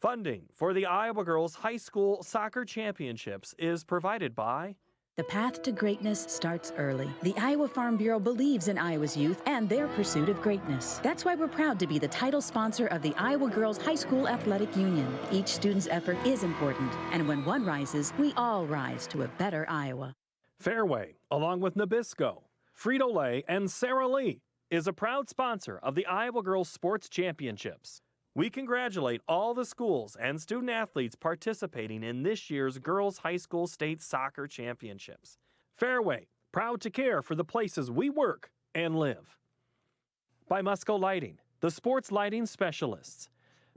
Funding for the Iowa Girls High School Soccer Championships is provided by The path to greatness starts early. The Iowa Farm Bureau believes in Iowa's youth and their pursuit of greatness. That's why we're proud to be the title sponsor of the Iowa Girls High School Athletic Union. Each student's effort is important, and when one rises, we all rise to a better Iowa. Fairway, along with Nabisco, Frito-Lay, and Sara Lee, is a proud sponsor of the Iowa Girls Sports Championships. We congratulate all the schools and student athletes participating in this year's Girls High School State Soccer Championships. Fairway, proud to care for the places we work and live. By Musco Lighting, the sports lighting specialists,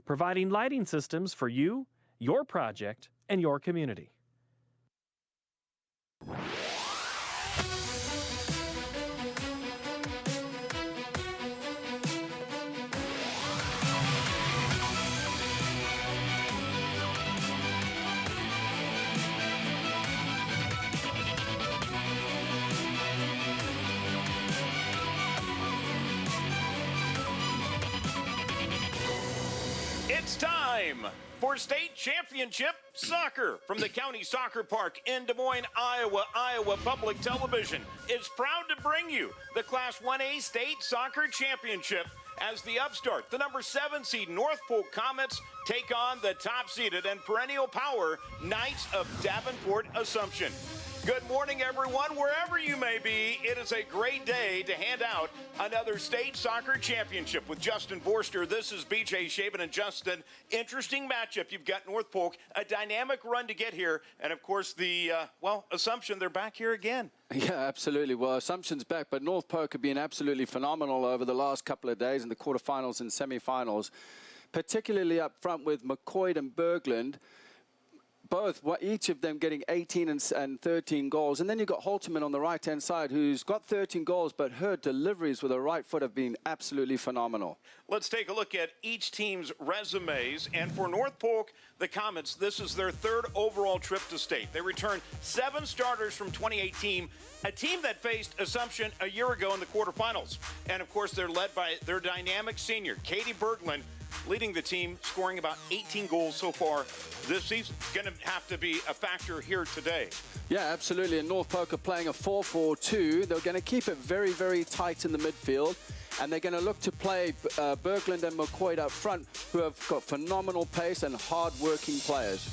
providing lighting systems for you, your project, and your community. It's time for state championship soccer from the County Soccer Park in Des Moines, Iowa. Iowa Public Television is proud to bring you the Class 1A State Soccer Championship as the upstart, the number 7 seed North Polk Comets take on the top-seeded and perennial power Knights of Davenport Assumption. Good morning, everyone, wherever you may be. It is a great day to hand out another state soccer championship with Justin Forster. This is BJ Shaven and Justin. Interesting matchup. You've got North Polk, a dynamic run to get here, and of course the Assumption. They're back here again. Yeah, absolutely. Well, Assumption's back, but North Polk have been absolutely phenomenal over the last couple of days in the quarterfinals and semifinals, particularly up front with McCoy and Berglund. Both, each of them getting 18 and 13 goals. And then you've got Holterman on the right-hand side, who's got 13 goals, but her deliveries with her right foot have been absolutely phenomenal. Let's take a look at each team's resumes. And for North Polk, the Comets, this is their third overall trip to state. They return 7 starters from 2018, a team that faced Assumption a year ago in the quarterfinals. And, of course, they're led by their dynamic senior, Katie Berglund, leading the team, scoring about 18 goals so far this season. Going to have to be a factor here today. Yeah, absolutely. And North Polk are playing a 4-4-2. They're going to keep it very, very tight in the midfield. And they're going to look to play Berglund and McCoy up front, who have got phenomenal pace and hard-working players.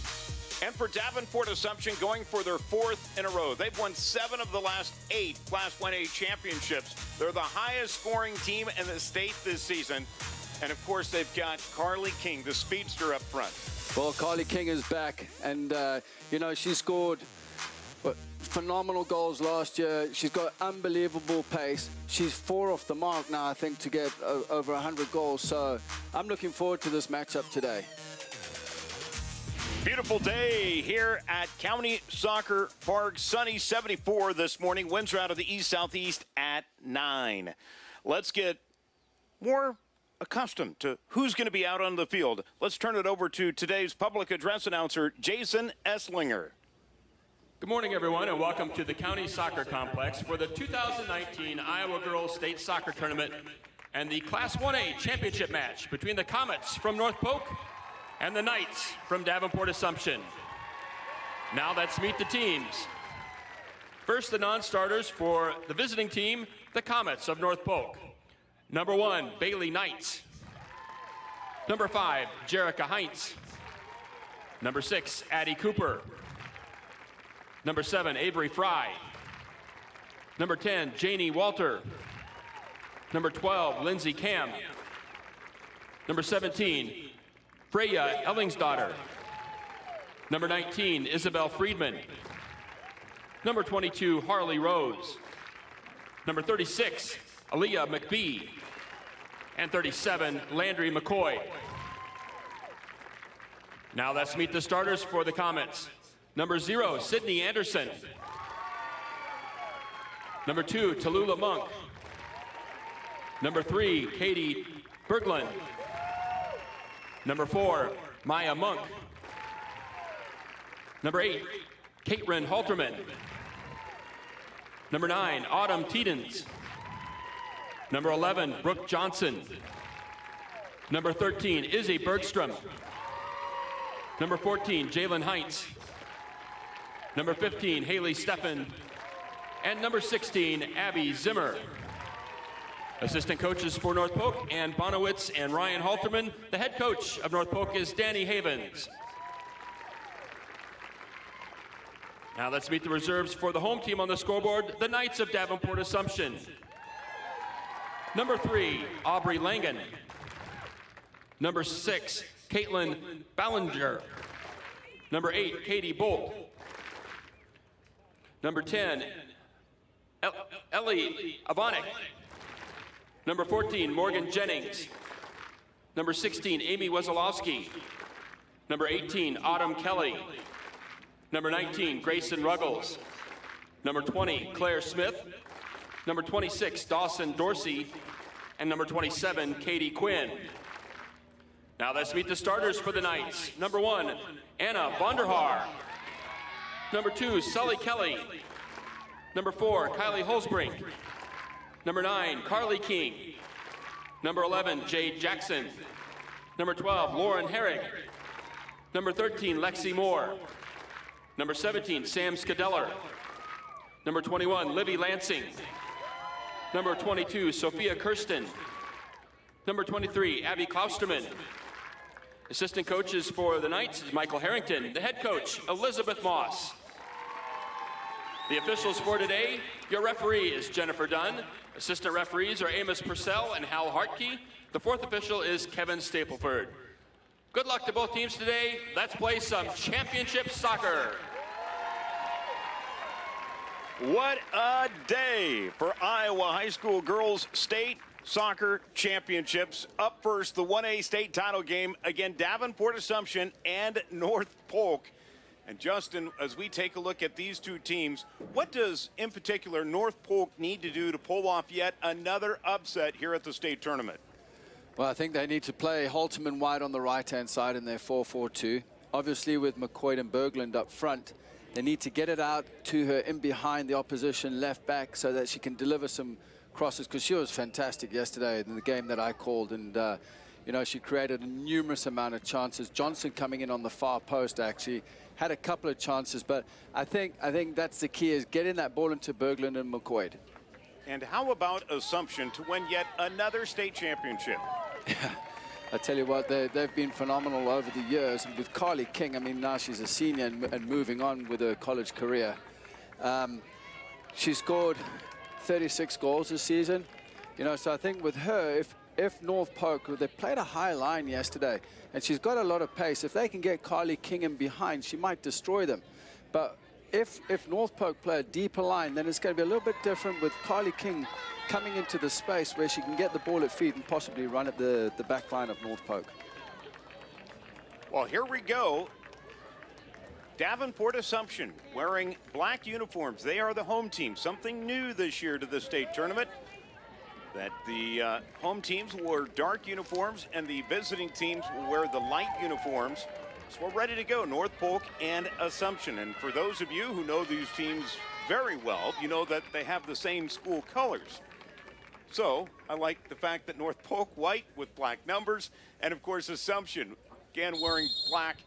And for Davenport Assumption, going for their 4th in a row. They've won 7 of the last 8 Class 1A championships. They're the highest scoring team in the state this season. And, of course, they've got Carly King, the speedster, up front. Well, Carly King is back. And, she scored phenomenal goals last year. She's got unbelievable pace. She's 4 off the mark now, I think, to get over 100 goals. So I'm looking forward to this matchup today. Beautiful day here at County Soccer Park. Sunny 74 this morning. Winds are out of the east-southeast at 9. Let's get more accustomed to who's going to be out on the field. Let's turn it over to today's public address announcer, Jason Esslinger. Good morning, everyone, and welcome to the County Soccer Complex for the 2019 Iowa Girls State Soccer Tournament and the Class 1A Championship match between the Comets from North Polk and the Knights from Davenport Assumption. Now let's meet the teams. First, the non-starters for the visiting team, the Comets of North Polk. Number 1, Bailey Knights. Number 5, Jerica Heinz. Number 6, Addie Cooper. Number 7, Avery Fry. Number 10, Janie Walter. Number 12, Lindsay Cam. Number 17, Freya Ellingsdottir. Number 19, Isabel Friedman. Number 22, Harley Rose. Number 36, Aaliyah McBee. And 37, Landry McCoy. Now let's meet the starters for the Comets. Number 0, Sydney Anderson. Number 2, Tallulah Monk. Number 3, Katie Berglund. Number 4, Maya Monk. Number 8, Caitlin Halterman. Number 9, Autumn Teedens. Number 11, Brooke Johnson. Number 13, Izzy Bergstrom. Number 14, Jalen Heinz. Number 15, Haley Steffen. And number 16, Abby Zimmer. Assistant coaches for North Polk, Ann Bonowitz and Ryan Halterman. The head coach of North Polk is Danny Havens. Now let's meet the reserves for the home team on the scoreboard, the Knights of Davenport Assumption. Number 3, Aubrey Langen. Number 6, Caitlin Ballinger. Number 8, Katie Bolt. Number 10, Ellie Avonik. Number 14, Morgan Jennings. Number 16, Amy Wazalowski. Number 18, Autumn Kelly. Number 19, Grayson Ruggles. Number 20, Claire Smith. Number 26, Dawson Dorsey. And number 27, Katie Quinn. Now let's meet the starters for the Knights. Number 1, Anna Vonderhaar. Number 2, Sully Kelly. Number 4, Kylie Holzbrink. Number 9, Carly King. Number 11, Jade Jackson. Number 12, Lauren Herrick. Number 13, Lexi Moore. Number 17, Sam Scadeller. Number 21, Livy Lansing. Number 22, Sophia Kirsten. Number 23, Abby Klausterman. Assistant coaches for the Knights is Michael Harrington. The head coach, Elizabeth Moss. The officials for today, your referee is Jennifer Dunn. Assistant referees are Amos Purcell and Hal Hartke. The fourth official is Kevin Stapleford. Good luck to both teams today. Let's play some championship soccer. What a day for Iowa High School Girls State Soccer Championships. Up first, the 1A state title game. Again, Davenport Assumption and North Polk. And Justin, as we take a look at these two teams, what does, in particular, North Polk need to do to pull off yet another upset here at the state tournament? Well, I think they need to play Halterman wide on the right-hand side in their 4-4-2. Obviously, with McCoy and Berglund up front, they need to get it out to her in behind the opposition left back so that she can deliver some crosses, because she was fantastic yesterday in the game that I called. And, you know, she created a numerous amount of chances. Johnson coming in on the far post, actually, had a couple of chances. But I think that's the key, is getting that ball into Berglund and McCoy. And how about Assumption to win yet another state championship? I tell you what, they've been phenomenal over the years. And with Carly King, I mean, now she's a senior and moving on with her college career. She scored 36 goals this season. You know, so I think with her, if North Polk, they played a high line yesterday, and she's got a lot of pace. If they can get Carly King in behind, she might destroy them. But if North Polk play a deeper line, then it's going to be a little bit different with Carly King coming into the space where she can get the ball at feet and possibly run at the back line of North Polk. Well, here we go. Davenport Assumption wearing black uniforms. They are the home team. Something new this year to the state tournament, that the home teams will wear dark uniforms and the visiting teams will wear the light uniforms. So we're ready to go, North Polk and Assumption. And for those of you who know these teams very well, you know that they have the same school colors. So I like the fact that North Polk white with black numbers, and of course Assumption again wearing black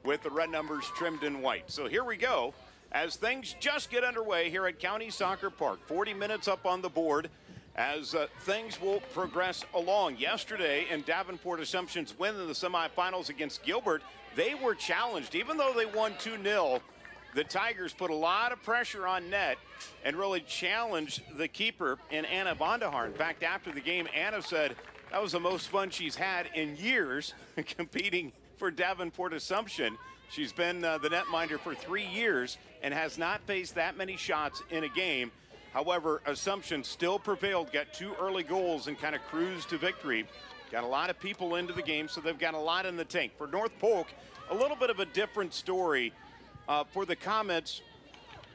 with the red numbers trimmed in white. So here we go as things just get underway here at County Soccer Park. 40 minutes up on the board as things will progress along. Yesterday in Davenport Assumption's win in the semifinals against Gilbert, they were challenged. Even though they won 2-0, the Tigers put a lot of pressure on net and really challenged the keeper in Anna Vonderhaar. In fact, after the game, Anna said that was the most fun she's had in years competing for Davenport Assumption. She's been the netminder for 3 years and has not faced that many shots in a game. However, Assumption still prevailed, got 2 early goals and kind of cruised to victory. Got a lot of people into the game, so they've got a lot in the tank. For North Polk, a little bit of a different story. For the Comets,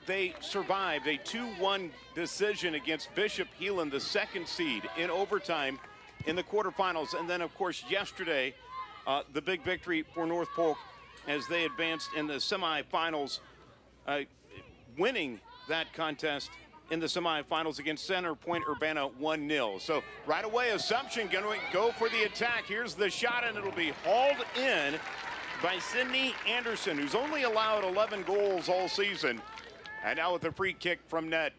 they survived a 2-1 decision against Bishop Heelan, the 2nd seed, in overtime in the quarterfinals. And then, of course, yesterday, the big victory for North Polk as they advanced in the semifinals, winning that contest in the semifinals against Center Point Urbana 1-0. So right away, Assumption going to go for the attack. Here's the shot, and it'll be hauled in by Sydney Anderson, who's only allowed 11 goals all season. And now with a free kick from net.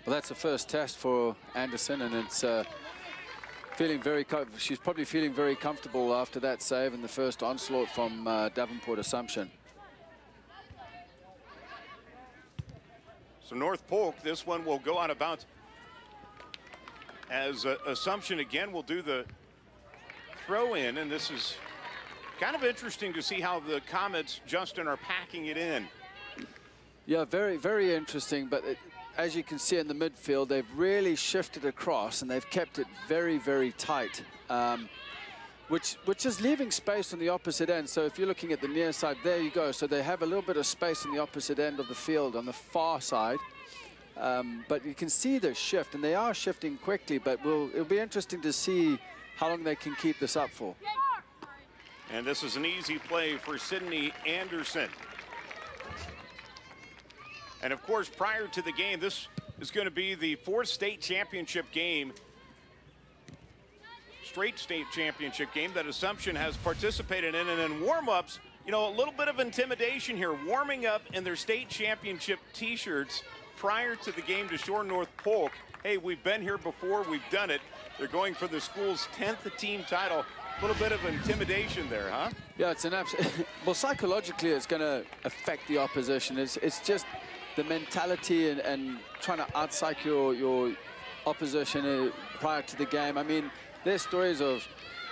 Well, that's the first test for Anderson, and it's feeling very. She's probably feeling very comfortable after that save and the first onslaught from Davenport Assumption. So North Polk, this one will go out of bounds. As Assumption again will do the throw in, and this is kind of interesting to see how the Comets, Justin, are packing it in. Yeah, very, very interesting, but as you can see in the midfield, they've really shifted across and they've kept it very, very tight, which is leaving space on the opposite end. So if you're looking at the near side, there you go. So they have a little bit of space on the opposite end of the field on the far side. But you can see the shift, and they are shifting quickly, but it'll be interesting to see how long they can keep this up for. And this is an easy play for Sydney Anderson. And of course, prior to the game, this is going to be the fourth state championship game, straight state championship game that Assumption has participated in. And in warm-ups, you know, a little bit of intimidation here, warming up in their state championship t-shirts prior to the game to Shore North Polk. Hey, we've been here before, we've done it. They're going for the school's 10th team title. A little bit of intimidation there, huh? Yeah, it's an absolute. Well, psychologically, it's going to affect the opposition. It's just the mentality and trying to outpsych your opposition prior to the game. I mean, there's stories of,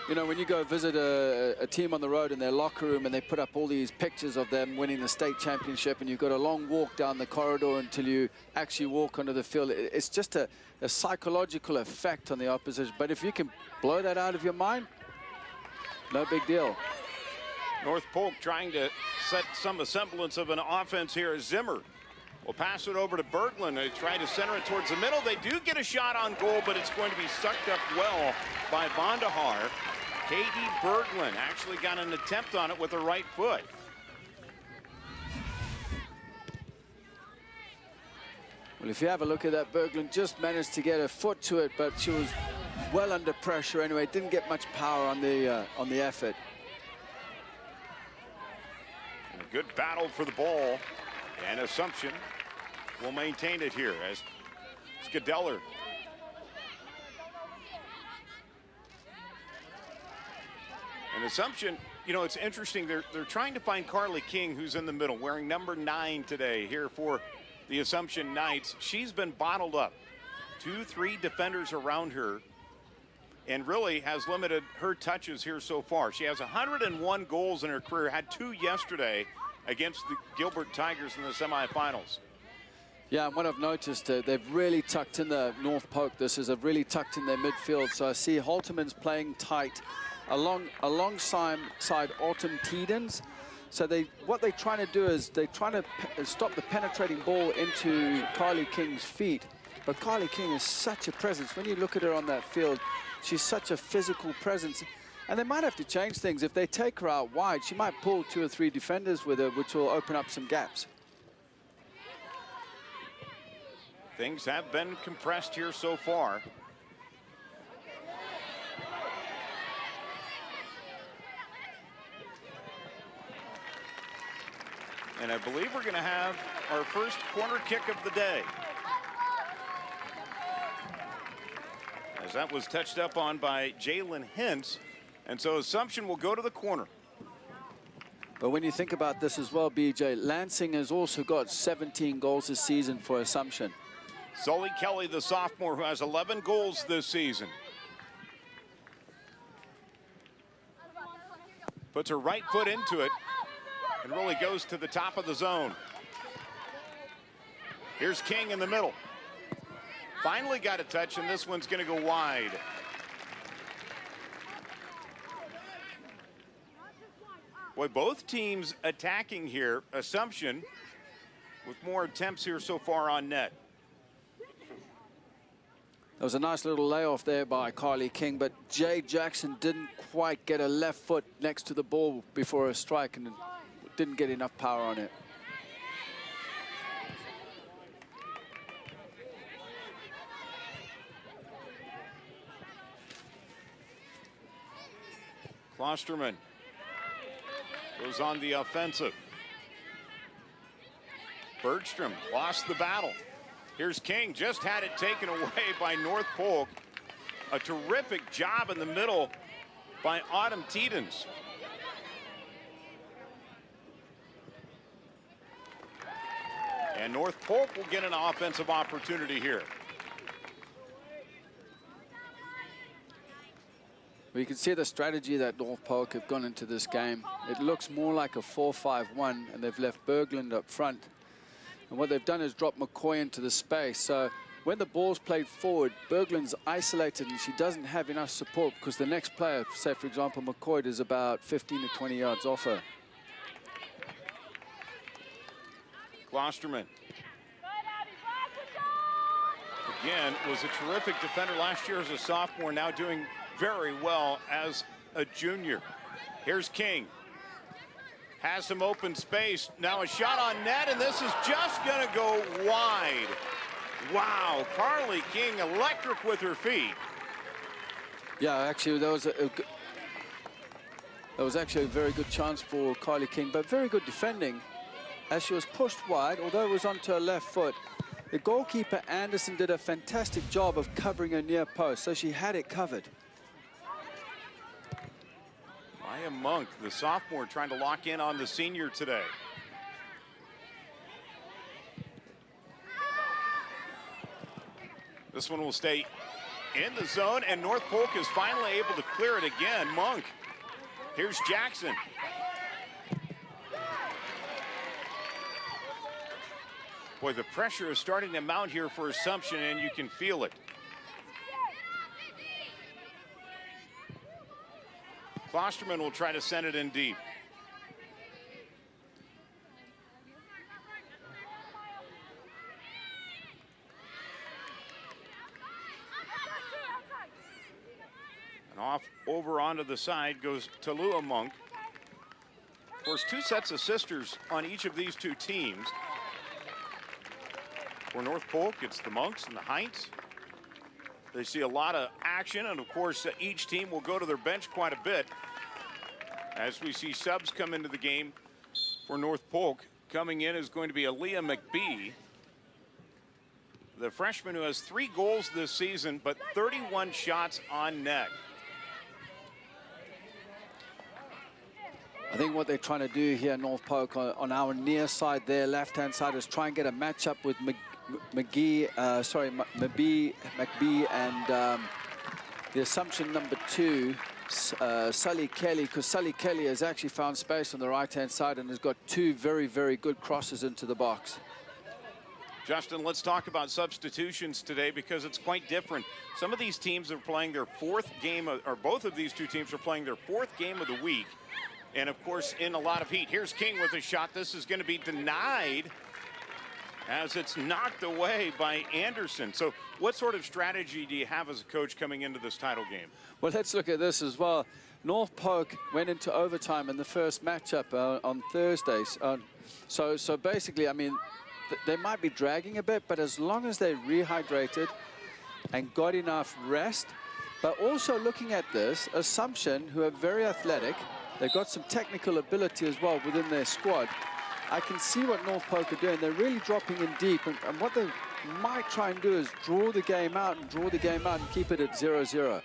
you know, when you go visit a team on the road in their locker room and they put up all these pictures of them winning the state championship, and you've got a long walk down the corridor until you actually walk onto the field. It's just a psychological effect on the opposition. But if you can blow that out of your mind, no big deal. North Polk trying to set some semblance of an offense here. Zimmer will pass it over to Berglund. They try to center it towards the middle. They do get a shot on goal, but it's going to be sucked up well by Bondahar. Katie Berglund actually got an attempt on it with her right foot. Well, if you have a look at that, Berglund just managed to get a foot to it, but she was well under pressure anyway. Didn't get much power on the effort. And a good battle for the ball. And Assumption will maintain it here as Scadeller. And Assumption, you know, it's interesting. They're trying to find Carly King, who's in the middle, wearing number 9 today here for the Assumption Knights. She's been bottled up. 2-3 defenders around her, and really has limited her touches here so far. She has 101 goals in her career, had 2 yesterday against the Gilbert Tigers in the semifinals. Yeah, and what I've noticed, they've really tucked in the North Polk. This is really tucked in their midfield. So I see Holterman's playing tight alongside Autumn Teedens. So what they're trying to do is they're trying to stop the penetrating ball into Carly King's feet. But Carly King is such a presence. When you look at her on that field, she's such a physical presence. And they might have to change things. If they take her out wide, she might pull 2 or 3 defenders with her, which will open up some gaps. Things have been compressed here so far. And I believe we're going to have our first corner kick of the day. As that was touched up on by Jalen Hintz. And so Assumption will go to the corner. But when you think about this as well, BJ, Lansing has also got 17 goals this season for Assumption. Sully Kelly, the sophomore, who has 11 goals this season. Puts her right foot into it and really goes to the top of the zone. Here's King in the middle. Finally got a touch, and this one's going to go wide. Boy, both teams attacking here. Assumption with more attempts here so far on net. There was a nice little layoff there by Carly King, but Jay Jackson didn't quite get a left foot next to the ball before a strike and didn't get enough power on it. Klosterman goes on the offensive. Bergstrom lost the battle. Here's King, just had it taken away by North Polk. A terrific job in the middle by Autumn Teetens. And North Polk will get an offensive opportunity here. Well, you can see the strategy that North Polk have gone into this game. It looks more like a 4-5-1, and they've left Berglund up front. And what they've done is drop McCoy into the space. So when the ball's played forward, Berglund's isolated and she doesn't have enough support because the next player, say for example McCoy, is about 15 to 20 yards off her. Klosterman. Again, was a terrific defender last year as a sophomore, now doing very well as a junior. Here's King. Has some open space. Now a shot on net, and this is just going to go wide. Wow, Carly King electric with her feet. Yeah, actually, that was actually a very good chance for Carly King, but very good defending as she was pushed wide, although it was onto her left foot. The goalkeeper, Anderson, did a fantastic job of covering her near post, so she had it covered. Maya Monk, the sophomore, trying to lock in on the senior today. This one will stay in the zone, and North Polk is finally able to clear it again. Monk. Here's Jackson. Boy, the pressure is starting to mount here for Assumption, and you can feel it. Klosterman will try to send it in deep. And off over onto the side goes Talua Monk. Of course, two sets of sisters on each of these two teams. For North Polk, it's the Monks and the Heinz. They see a lot of action, and of course, each team will go to their bench quite a bit. As we see subs come into the game for North Polk, coming in is going to be Aaliyah McBee, the freshman who has 3 goals this season, but 31 shots on net. I think what they're trying to do here, North Polk, on our near side there, left-hand side, is try and get a matchup with McBee and the Assumption number 2, Sully Kelly, because Sully Kelly has actually found space on the right-hand side and has got 2 very, very good crosses into the box. Justin, let's talk about substitutions today because it's quite different. Some of these teams are playing their 4th game, or both of these two teams are playing their 4th game of the week. And of course, in a lot of heat. Here's King with a shot. This is going to be denied as it's knocked away by Anderson. So what sort of strategy do you have as a coach coming into this title game? Well, let's look at this as well. North Polk went into overtime in the first matchup on Thursdays. So basically, I mean, they might be dragging a bit, but as long as they rehydrated and got enough rest, but also looking at this, Assumption, who are very athletic, they've got some technical ability as well within their squad. I can see what North Polk are doing. They're really dropping in deep, and what they might try and do is draw the game out and keep it at 0-0.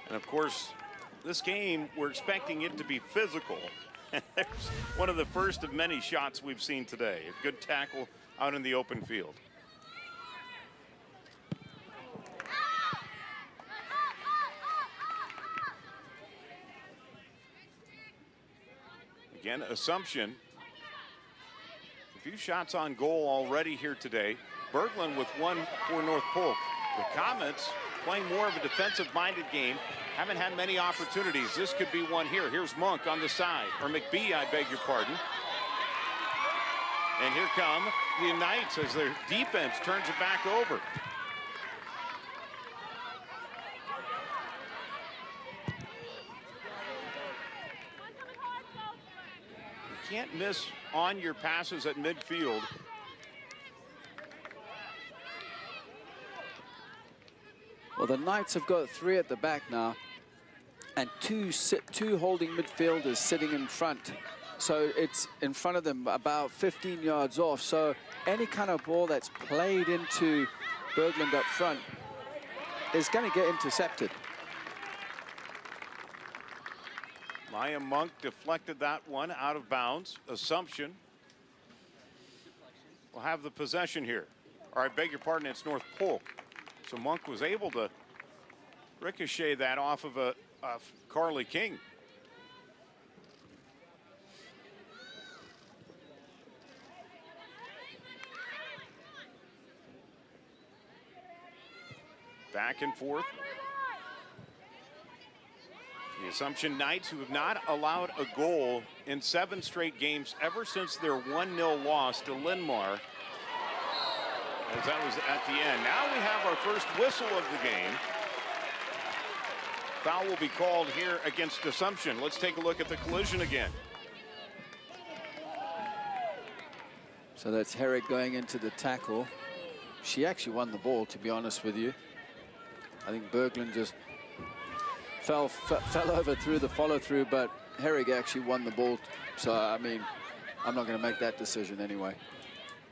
And of course, this game, we're expecting it to be physical. And there's one of the first of many shots we've seen today. A good tackle out in the open field. Again, Assumption. A few shots on goal already here today. Berglund with 1 for North Polk. The Comets playing more of a defensive-minded game. Haven't had many opportunities. This could be one here. Here's Monk on the side. Or McBee, I beg your pardon. And here come the Knights as their defense turns it back over. You can't miss on your passes at midfield. Well, the Knights have got 3 at the back now. and two holding midfielders sitting in front. So it's in front of them about 15 yards off. So any kind of ball that's played into Berglund up front is going to get intercepted. Maya Monk deflected that one out of bounds. Assumption will have the possession here. Or I beg your pardon, it's North Polk. So Monk was able to ricochet that off of Carly King. Back and forth. The Assumption Knights, who have not allowed a goal in 7 straight games ever since their 1-0 loss to Linmar, as that was at the end. Now we have our first whistle of the game. Foul will be called here against Assumption. Let's take a look at the collision again. So that's Herrick going into the tackle. She actually won the ball, to be honest with you. I think Berglund just fell over through the follow-through, but Herrick actually won the ball. So, I mean, I'm not going to make that decision anyway.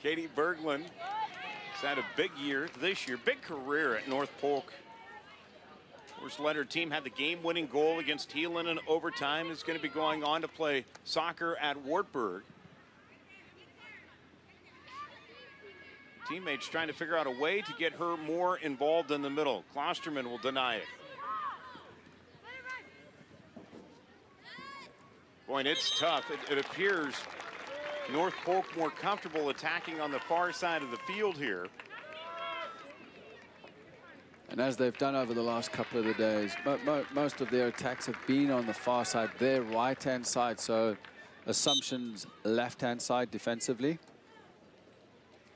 Katie Berglund has had a big year this year, big career at North Polk. Of course, led her team, had the game-winning goal against Heelan in overtime. Is going to be going on to play soccer at Wartburg. Teammates trying to figure out a way to get her more involved in the middle. Klosterman will deny it. Boy, and it's tough. It appears North Polk more comfortable attacking on the far side of the field here. And as they've done over the last couple of the days, most of their attacks have been on the far side, their right-hand side. So Assumption's left-hand side defensively.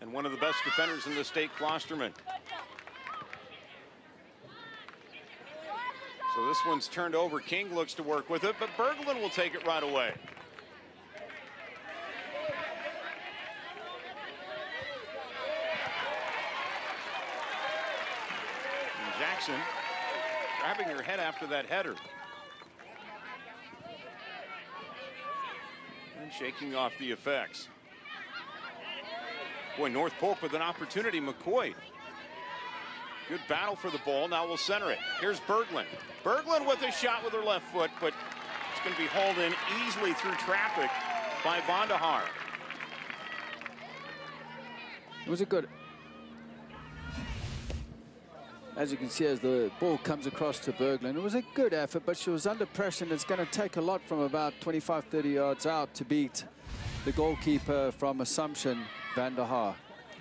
And one of the best defenders in the state, Klosterman. So this one's turned over. King looks to work with it, but Berglund will take it right away. And Jackson grabbing her head after that header. And shaking off the effects. Boy, North Polk with an opportunity. McCoy. Good battle for the ball. Now we'll center it. Here's Berglund. Berglund with a shot with her left foot, but it's going to be hauled in easily through traffic by Vandahar. It was a good... As you can see, as the ball comes across to Berglund, it was a good effort, but she was under pressure, and it's going to take a lot from about 25, 30 yards out to beat the goalkeeper from Assumption, Vandahar.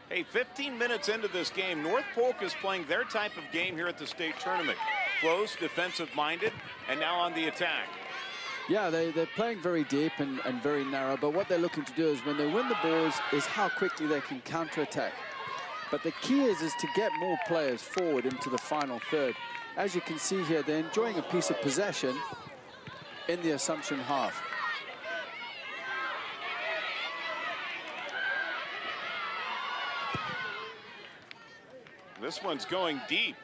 Hey, 15 minutes into this game, North Polk is playing their type of game here at the state tournament. Close, defensive-minded, and now on the attack. Yeah, they're playing very deep and very narrow, but what they're looking to do is when they win the balls is how quickly they can counterattack. But the key is to get more players forward into the final third. As you can see here, they're enjoying a piece of possession in the Assumption half. This one's going deep.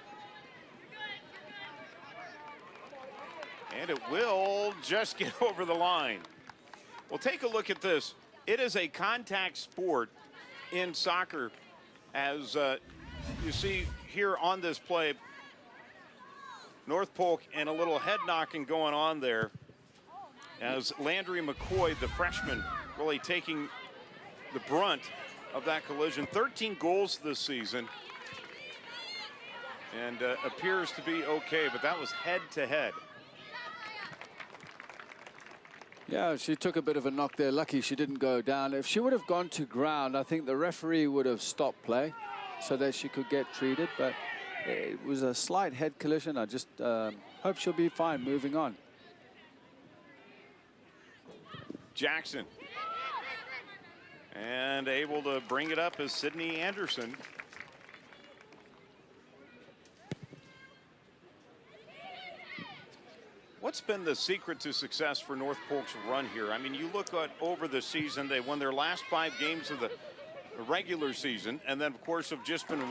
And it will just get over the line. Well, take a look at this. It is a contact sport in soccer, as you see here on this play. North Polk and a little head knocking going on there, as Landry McCoy, the freshman, really taking the brunt of that collision. 13 goals this season. And appears to be okay, but that was head-to-head. Yeah, she took a bit of a knock there. Lucky she didn't go down. If she would have gone to ground, I think the referee would have stopped play so that she could get treated. But it was a slight head collision. I just hope she'll be fine moving on. Jackson. And able to bring it up is Sydney Anderson. What's been the secret to success for North Polk's run here? I mean, you look at over the season, they won their last 5 games of the regular season, and then, of course, have just been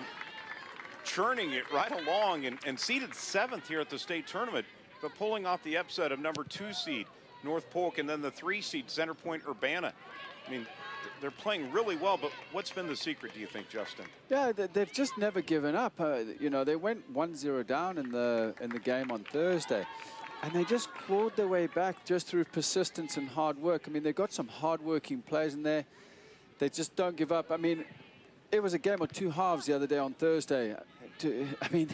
churning it right along and seeded 7th here at the state tournament. but pulling off the upset of number 2 seed North Polk and then the 3 seed Center Point Urbana. I mean, they're playing really well, but what's been the secret, do you think, Justin? Yeah, they've just never given up. You know, they went 1-0 down in the game on Thursday, and they just clawed their way back just through persistence and hard work. I mean, they've got some hard-working players in there. They just don't give up. I mean, it was a game of 2 halves the other day on Thursday. I mean,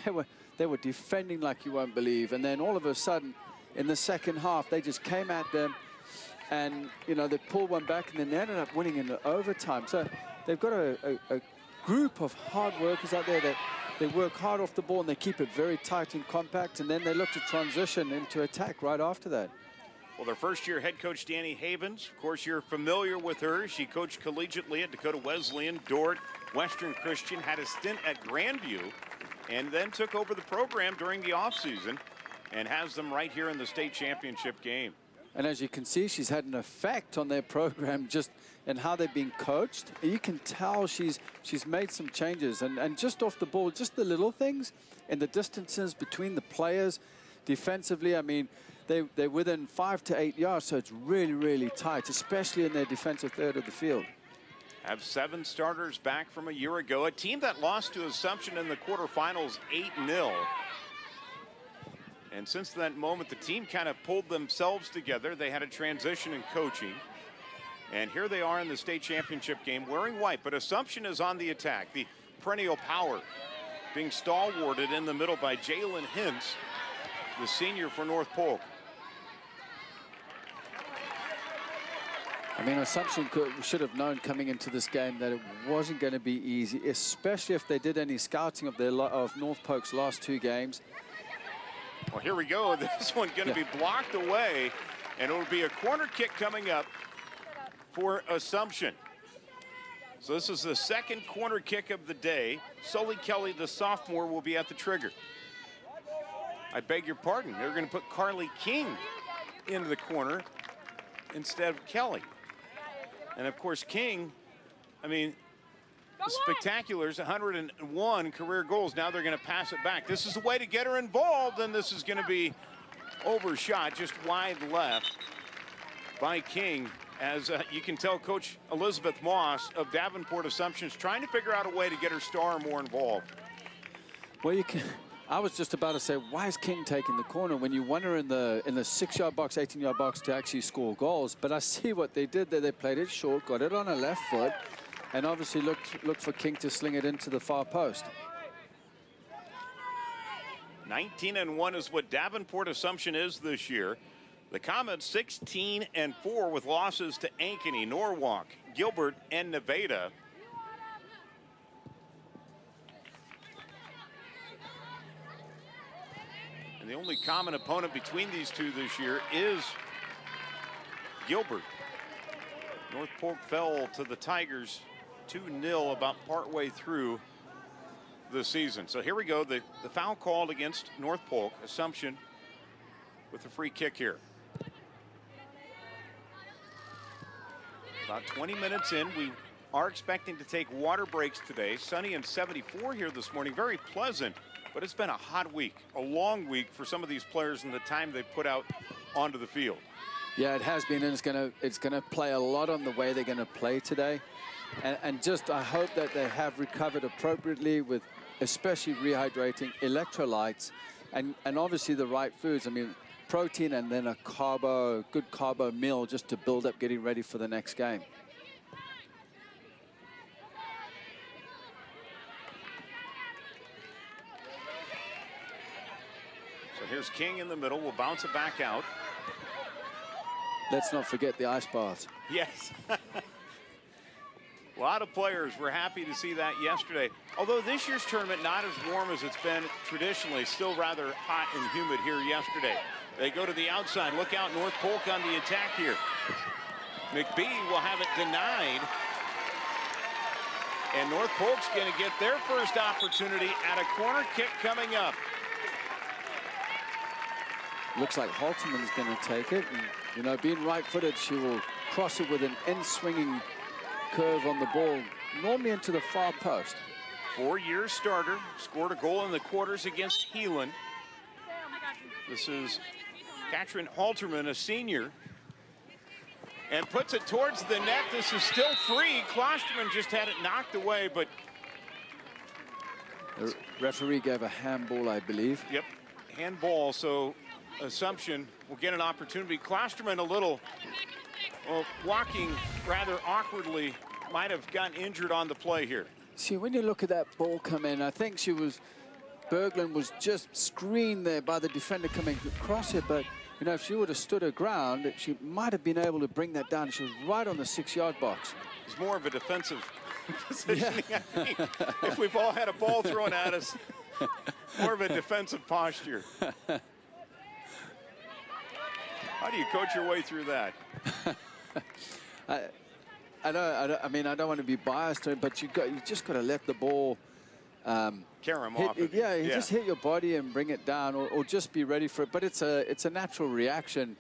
they were defending like you won't believe, and then all of a sudden, in the second half, they just came at them. And, you know, they pulled one back, and then they ended up winning in the overtime. So they've got a group of hard workers out there that they work hard off the ball, and they keep it very tight and compact, and then they look to transition into attack right after that. Well, their first-year head coach, Danny Havens, of course, you're familiar with her. She coached collegiately at Dakota Wesleyan, Dordt, Western Christian, had a stint at Grandview, and then took over the program during the offseason and has them right here in the state championship game. And as you can see, she's had an effect on their program just in how they're being coached. You can tell she's made some changes. And just off the ball, just the little things and the distances between the players defensively. I mean, they're within 5 to 8 yards, so it's really, really tight, especially in their defensive third of the field. Have 7 starters back from a year ago. A team that lost to Assumption in the quarterfinals 8-0. And since that moment, the team kind of pulled themselves together. They had a transition in coaching. And here they are in the state championship game wearing white. But Assumption is on the attack. The perennial power being stalwarted in the middle by Jalen Hintz, the senior for North Polk. I mean, Assumption should have known coming into this game that it wasn't going to be easy, especially if they did any scouting of North Polk's last 2 games. Well, here we go. This one going to be blocked away, and it will be a corner kick coming up for Assumption. So this is the second corner kick of the day. Sully Kelly, the sophomore, will be at the trigger. I beg your pardon. They're going to put Carly King into the corner instead of Kelly. And, of course, King, I mean, the Spectaculars, 101 career goals. Now they're going to pass it back. This is the way to get her involved, and this is going to be overshot, just wide left by King. As you can tell, Coach Elizabeth Moss of Davenport Assumption is trying to figure out a way to get her star more involved. Well, you can. I was just about to say, why is King taking the corner when you want her in the 6-yard box, 18-yard box to actually score goals? But I see what they did there. They played it short, got it on her left foot, and obviously looked for King to sling it into the far post. 19-1 is what Davenport Assumption is this year. The Comets 16-4 with losses to Ankeny, Norwalk, Gilbert, and Nevada. And the only common opponent between these two this year is Gilbert. North Polk fell to the Tigers 2-0 about partway through the season. So here we go, the foul called against North Polk. Assumption with a free kick here. About 20 minutes in, we are expecting to take water breaks today. Sunny and 74 here this morning, very pleasant, but it's been a hot week, a long week for some of these players and the time they put out onto the field. Yeah, it has been, and it's gonna play a lot on the way they're gonna play today. And just I hope that they have recovered appropriately with especially rehydrating, electrolytes, and obviously the right foods. I mean, protein and then a good carbo meal just to build up getting ready for the next game. So here's King in the middle. We'll bounce it back out. Let's not forget the ice baths. Yes. A lot of players were happy to see that yesterday. Although this year's tournament not as warm as it's been traditionally, still rather hot and humid here yesterday. They go to the outside. Look out, North Polk on the attack here. McBee will have it denied. And North Polk's going to get their first opportunity at a corner kick coming up. Looks like Halterman's going to take it. And, you know, being right-footed, she will cross it with an in-swinging curve on the ball, normally into the far post. 4-year starter, scored a goal in the quarters against Heelan. This is Katrin Halterman, a senior, and puts it towards the net. This is still free. Klosterman just had it knocked away, but The referee gave a handball, I believe. yep, handball. So Assumption will get an opportunity. Klosterman a little, well, walking rather awkwardly, might have gotten injured on the play here. See, when you look at that ball come in, I think Berglund was just screened there by the defender coming across it, but you know, if she would have stood her ground, she might have been able to bring that down. She was right on the 6-yard box. It's more of a defensive positioning, I think. If we've all had a ball thrown at us, more of a defensive posture. How do you coach your way through that? I mean, I don't want to be biased to it, but you just got to let the ball Carry him hit, off. Of yeah, you just hit your body and bring it down, or just be ready for it. But it's a natural reaction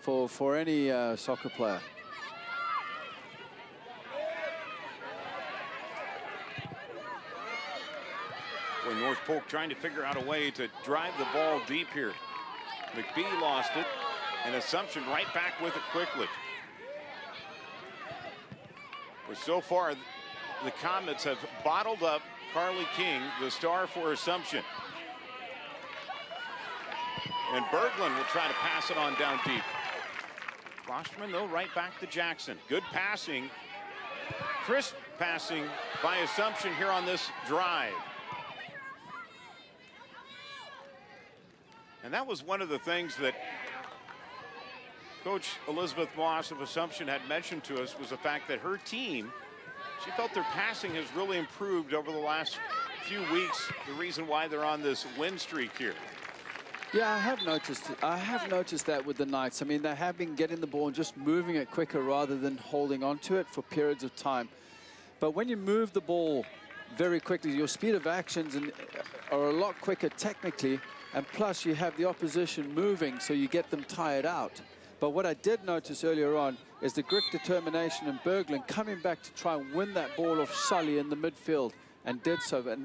for any soccer player. When North Polk trying to figure out a way to drive the ball deep here. McBee lost it, and Assumption right back with it quickly. But so far, the Comets have bottled up Carly King, the star for Assumption. And Berglund will try to pass it on down deep. Klosterman, though, right back to Jackson. Good passing. Crisp passing by Assumption here on this drive. And that was one of the things that Coach Elizabeth Moss of Assumption had mentioned to us, was the fact that her team, she felt their passing has really improved over the last few weeks. The reason why they're on this win streak here. Yeah, I have noticed that with the Knights. I mean, they have been getting the ball and just moving it quicker rather than holding on to it for periods of time. But when you move the ball very quickly, your speed of actions are a lot quicker technically, and plus you have the opposition moving, so you get them tired out. But what I did notice earlier on is the grit, determination, and Berglund coming back to try and win that ball off Sully in the midfield, and did so. And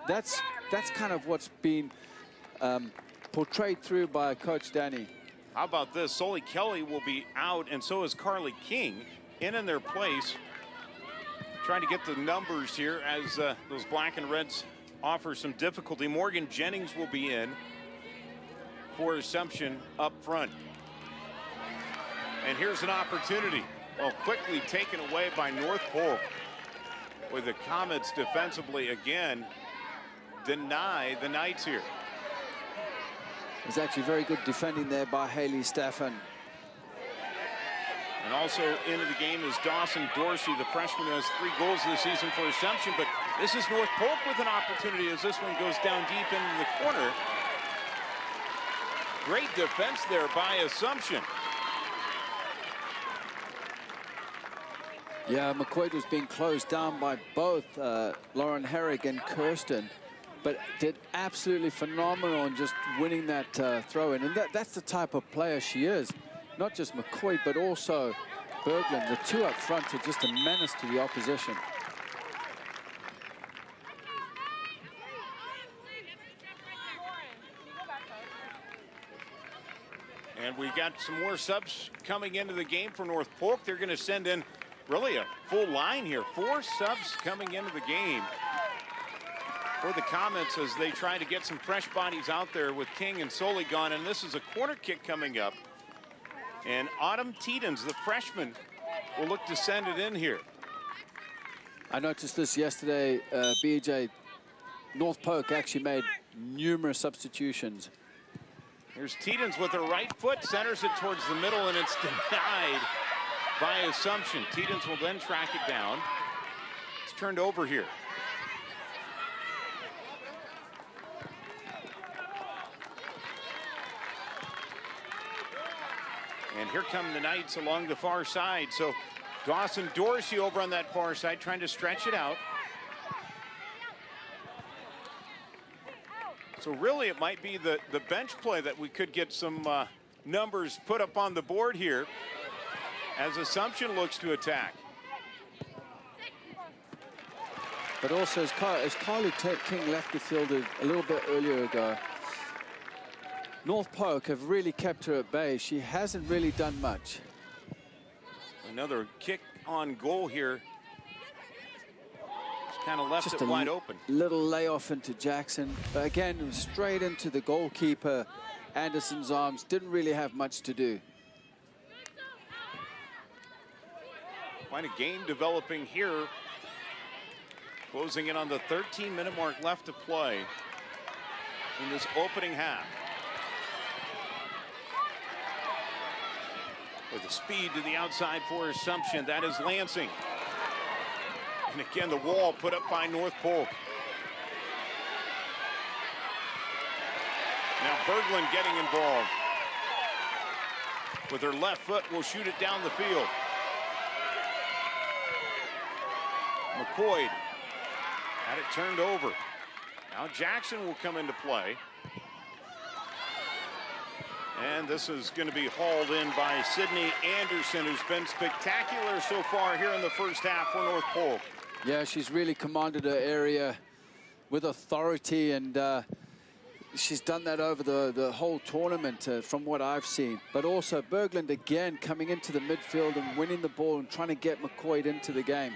that's kind of what's been portrayed through by Coach Danny. How about this? Sully Kelly will be out, and so is Carly King in their place. Trying to get the numbers here as those black and reds offer some difficulty. Morgan Jennings will be in for Assumption up front. And here's an opportunity. Well, quickly taken away by North Polk. With the Comets defensively again deny the Knights here. There's actually very good defending there by Haley Staffen. And also into the game is Dawson Dorsey, the freshman who has 3 goals this season for Assumption. But this is North Polk with an opportunity as this one goes down deep into the corner. Great defense there by Assumption. Yeah, McCoy was being closed down by both Lauren Herrick and Kirsten, but did absolutely phenomenal in just winning that throw-in. And that's the type of player she is. Not just McCoy, but also Berglund. The two up front are just a menace to the opposition. And we got some more subs coming into the game for North Polk. They're going to send in really a full line here. 4 subs coming into the game for the Comets as they try to get some fresh bodies out there with King and Sully gone. And this is a corner kick coming up. And Autumn Teetens, the freshman, will look to send it in here. I noticed this yesterday, BJ. North Polk actually made numerous substitutions. Here's Teetens with her right foot, centers it towards the middle, and it's denied by Assumption. Teetens will then track it down. It's turned over here. And here come the Knights along the far side. So Dawson Dorsey over on that far side trying to stretch it out. So really it might be the bench play that we could get some numbers put up on the board here as Assumption looks to attack. But also as Carly King left the field a little bit earlier ago, North Polk have really kept her at bay. She hasn't really done much. Another kick on goal here. Just kind of left Just it wide open. Little layoff into Jackson. But again, it was straight into the goalkeeper, Anderson's arms. Didn't really have much to do. Quite a game developing here. Closing in on the 13-minute mark left to play in this opening half. With the speed to the outside for Assumption, that is Lansing. And again, the wall put up by North Polk. Now Berglund getting involved. With her left foot, will shoot it down the field. McCoy had it turned over. Now Jackson will come into play. And this is going to be hauled in by Sydney Anderson, who's been spectacular so far here in the first half for North Polk. Yeah, she's really commanded her area with authority, and she's done that over the whole tournament from what I've seen. But also Berglund again coming into the midfield and winning the ball and trying to get McCoy into the game.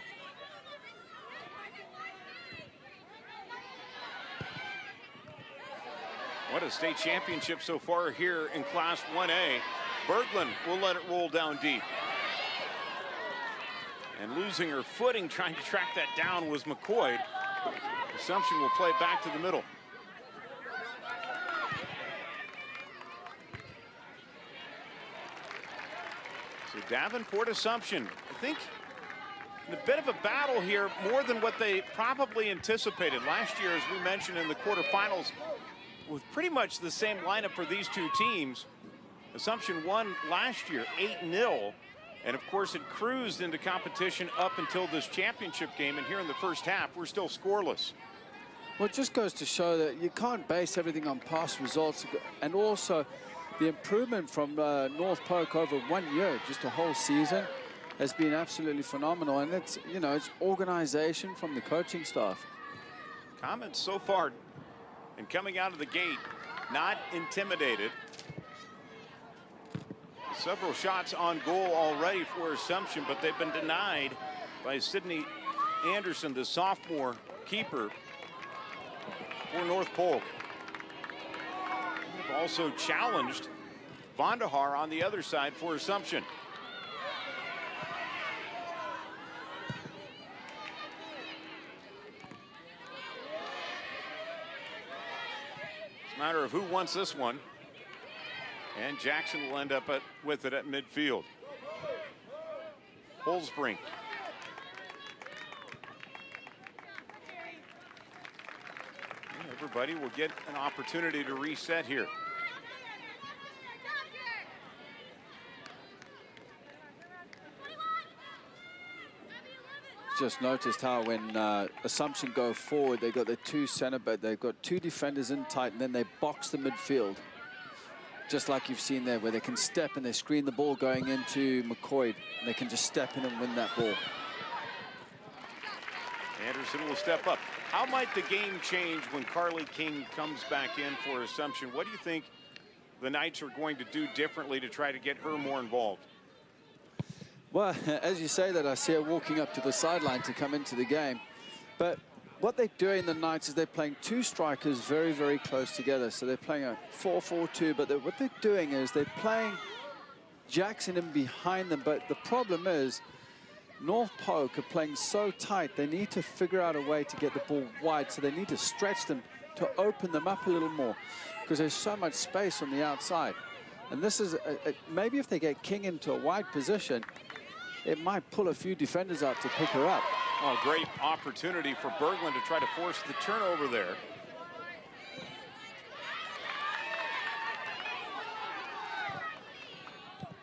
What a state championship so far here in Class 1A. Berglund will let it roll down deep. And losing her footing trying to track that down was McCoy. Assumption will play back to the middle. So Davenport Assumption, I think, in a bit of a battle here, more than what they probably anticipated. Last year, as we mentioned in the quarterfinals, with pretty much the same lineup for these two teams, Assumption won last year 8-0, and of course it cruised into competition up until this championship game, and here in the first half we're still scoreless. Well, it just goes to show that you can't base everything on past results, and also the improvement from North Polk over 1 year, just a whole season, has been absolutely phenomenal, and it's, you know, it's organization from the coaching staff. Comments so far. And coming out of the gate, not intimidated. Several shots on goal already for Assumption, but they've been denied by Sydney Anderson, the sophomore keeper for North Polk. They've also challenged Vandahar on the other side for Assumption. Matter of who wants this one, and Jackson will end up with it at midfield. Holzbrink. And everybody will get an opportunity to reset here. Just noticed how when Assumption go forward, they got their two center back, they've got two defenders in tight, and then they box the midfield. Just like you've seen there, where they can step and they screen the ball going into McCoy. And they can just step in and win that ball. Anderson will step up. How might the game change when Carly King comes back in for Assumption? What do you think the Knights are going to do differently to try to get her more involved? Well, as you say that, I see her walking up to the sideline to come into the game. But what they're doing, the Knights, is they're playing two strikers very, very close together. So they're playing a 4-4-2, but what they're doing is they're playing Jackson in behind them. But the problem is North Polk are playing so tight, they need to figure out a way to get the ball wide. So they need to stretch them to open them up a little more, because there's so much space on the outside. And this is, maybe if they get King into a wide position, it might pull a few defenders out to pick her up. Oh, great opportunity for Berglund to try to force the turnover there.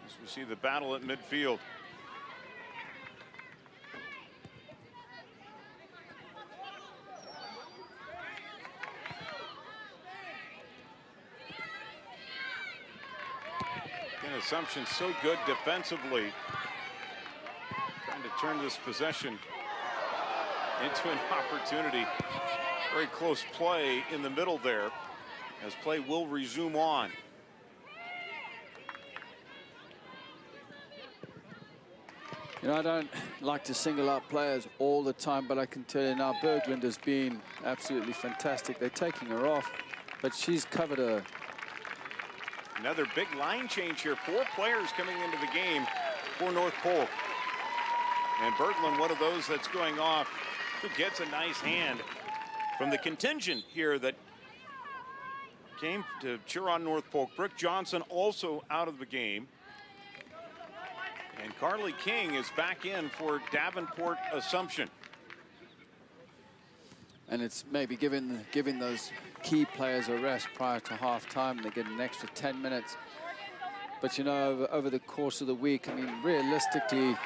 As we see the battle at midfield. Again, Assumption so good defensively. Trying to turn this possession into an opportunity. Very close play in the middle there, as play will resume on. You know, I don't like to single out players all the time, but I can tell you now, Berglund has been absolutely fantastic. They're taking her off, but she's covered her. Another big line change here. 4 players coming into the game for North Polk. And Berglund, one of those that's going off, who gets a nice hand from the contingent here that came to cheer on North Polk. Brooke Johnson also out of the game. And Carly King is back in for Davenport Assumption. And it's maybe giving those key players a rest prior to halftime. They get an extra 10 minutes. But, you know, over the course of the week, I mean, realistically,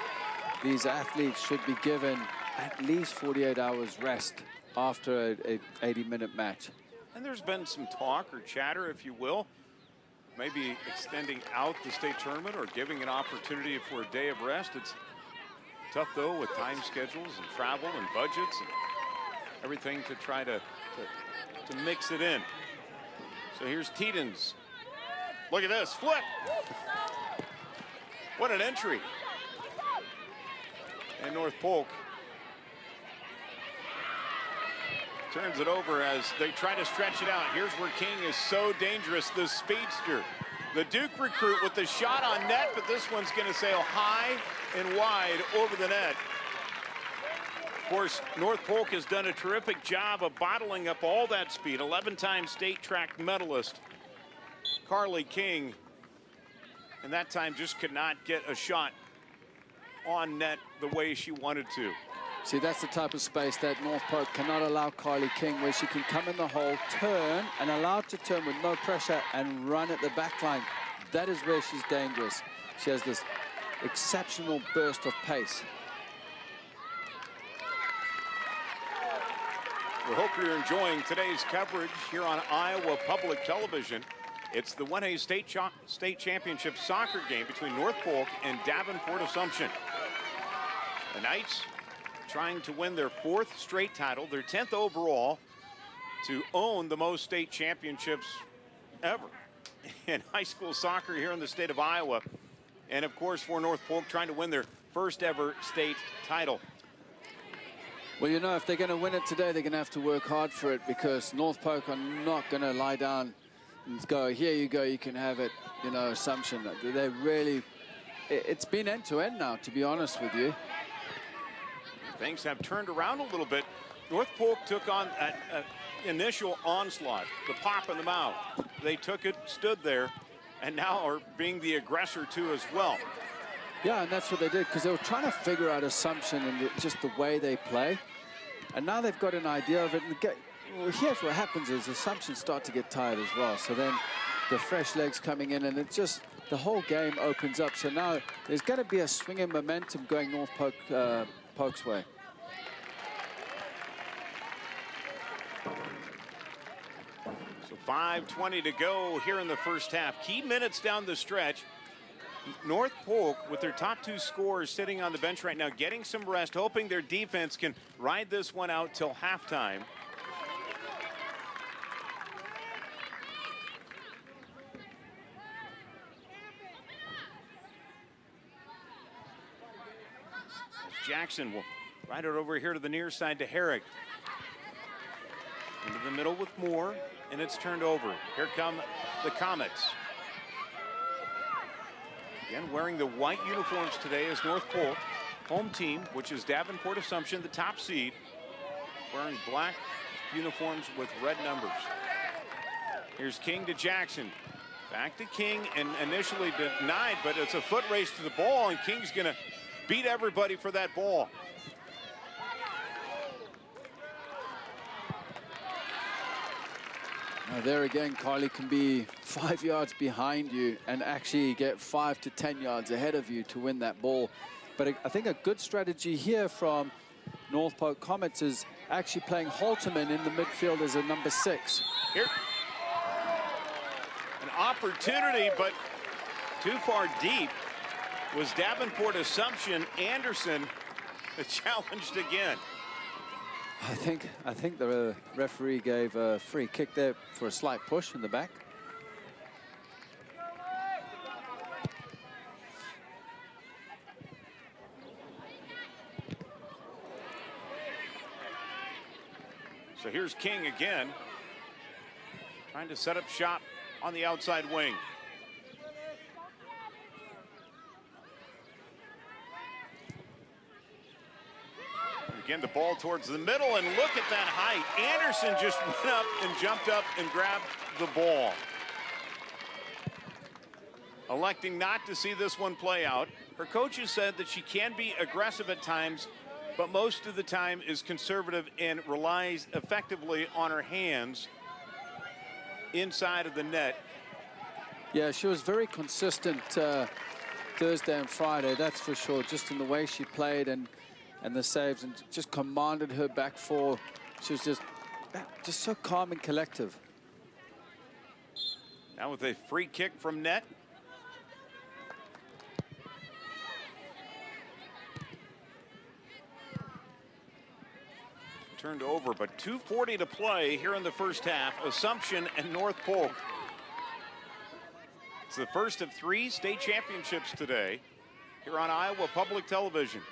these athletes should be given at least 48 hours rest after a 80-minute match. And there's been some talk or chatter, if you will, maybe extending out the state tournament or giving an opportunity for a day of rest. It's tough, though, with time schedules and travel and budgets and everything to try to mix it in. So here's Teetens. Look at this, flip. What an entry. And North Polk turns it over as they try to stretch it out. Here's where King is so dangerous, the speedster. The Duke recruit with the shot on net, but this one's going to sail high and wide over the net. Of course, North Polk has done a terrific job of bottling up all that speed. 11-time state track medalist Carly King, and that time just could not get a shot on net the way she wanted to. See, that's the type of space that North Polk cannot allow Carly King, where she can come in the hole, turn, and allow it to turn with no pressure and run at the back line. That is where she's dangerous. She has this exceptional burst of pace. We hope you're enjoying today's coverage here on Iowa Public Television. It's the 1A state championship soccer game between North Polk and Davenport Assumption. The Knights trying to win their 4th straight title, their 10th overall, to own the most state championships ever in high school soccer here in the state of Iowa. And of course, for North Polk, trying to win their first ever state title. Well, you know, if they're going to win it today, they're going to have to work hard for it, because North Polk are not going to lie down and go, here you go, you can have it, you know, Assumption. They really, it's been end to end now, to be honest with you. Things have turned around a little bit. North Polk took on an initial onslaught, the pop in the mouth. They took it, stood there, and now are being the aggressor too as well. Yeah, and that's what they did, because they were trying to figure out Assumption and just the way they play. And now they've got an idea of it. And well, here's what happens is Assumption start to get tired as well. So then the fresh legs coming in, and it just, the whole game opens up. So now there's going to be a swinging momentum going North Polk, Polk's way. So 5:20 to go here in the first half. Key minutes down the stretch. North Polk, with their top 2 scorers sitting on the bench right now, getting some rest, hoping their defense can ride this one out till halftime. Jackson will ride it over here to the near side to Herrick. Into the middle with Moore, and it's turned over. Here come the Comets. Again, wearing the white uniforms today is North Polk. Home team, which is Davenport Assumption, the top seed, wearing black uniforms with red numbers. Here's King to Jackson. Back to King, and initially denied, but it's a foot race to the ball, and King's going to beat everybody for that ball. Now there again, Carly can be 5 yards behind you and actually get 5 to 10 yards ahead of you to win that ball. But I think a good strategy here from North Polk Comets is actually playing Halterman in the midfield as a number 6. Here, an opportunity, but too far deep was Davenport Assumption. Anderson challenged again. I think the referee gave a free kick there for a slight push in the back. So here's King again, trying to set up shop on the outside wing. Again, the ball towards the middle, and look at that height. Anderson just went up and jumped up and grabbed the ball. Electing not to see this one play out. Her coaches said that she can be aggressive at times, but most of the time is conservative and relies effectively on her hands inside of the net. Yeah, she was very consistent Thursday and Friday, that's for sure, just in the way she played and the saves, and just commanded her back four. She was just so calm and collective. Now with a free kick from net. Turned over, but 2:40 to play here in the first half. Assumption and North Polk. It's the first of 3 state championships today here on Iowa Public Television.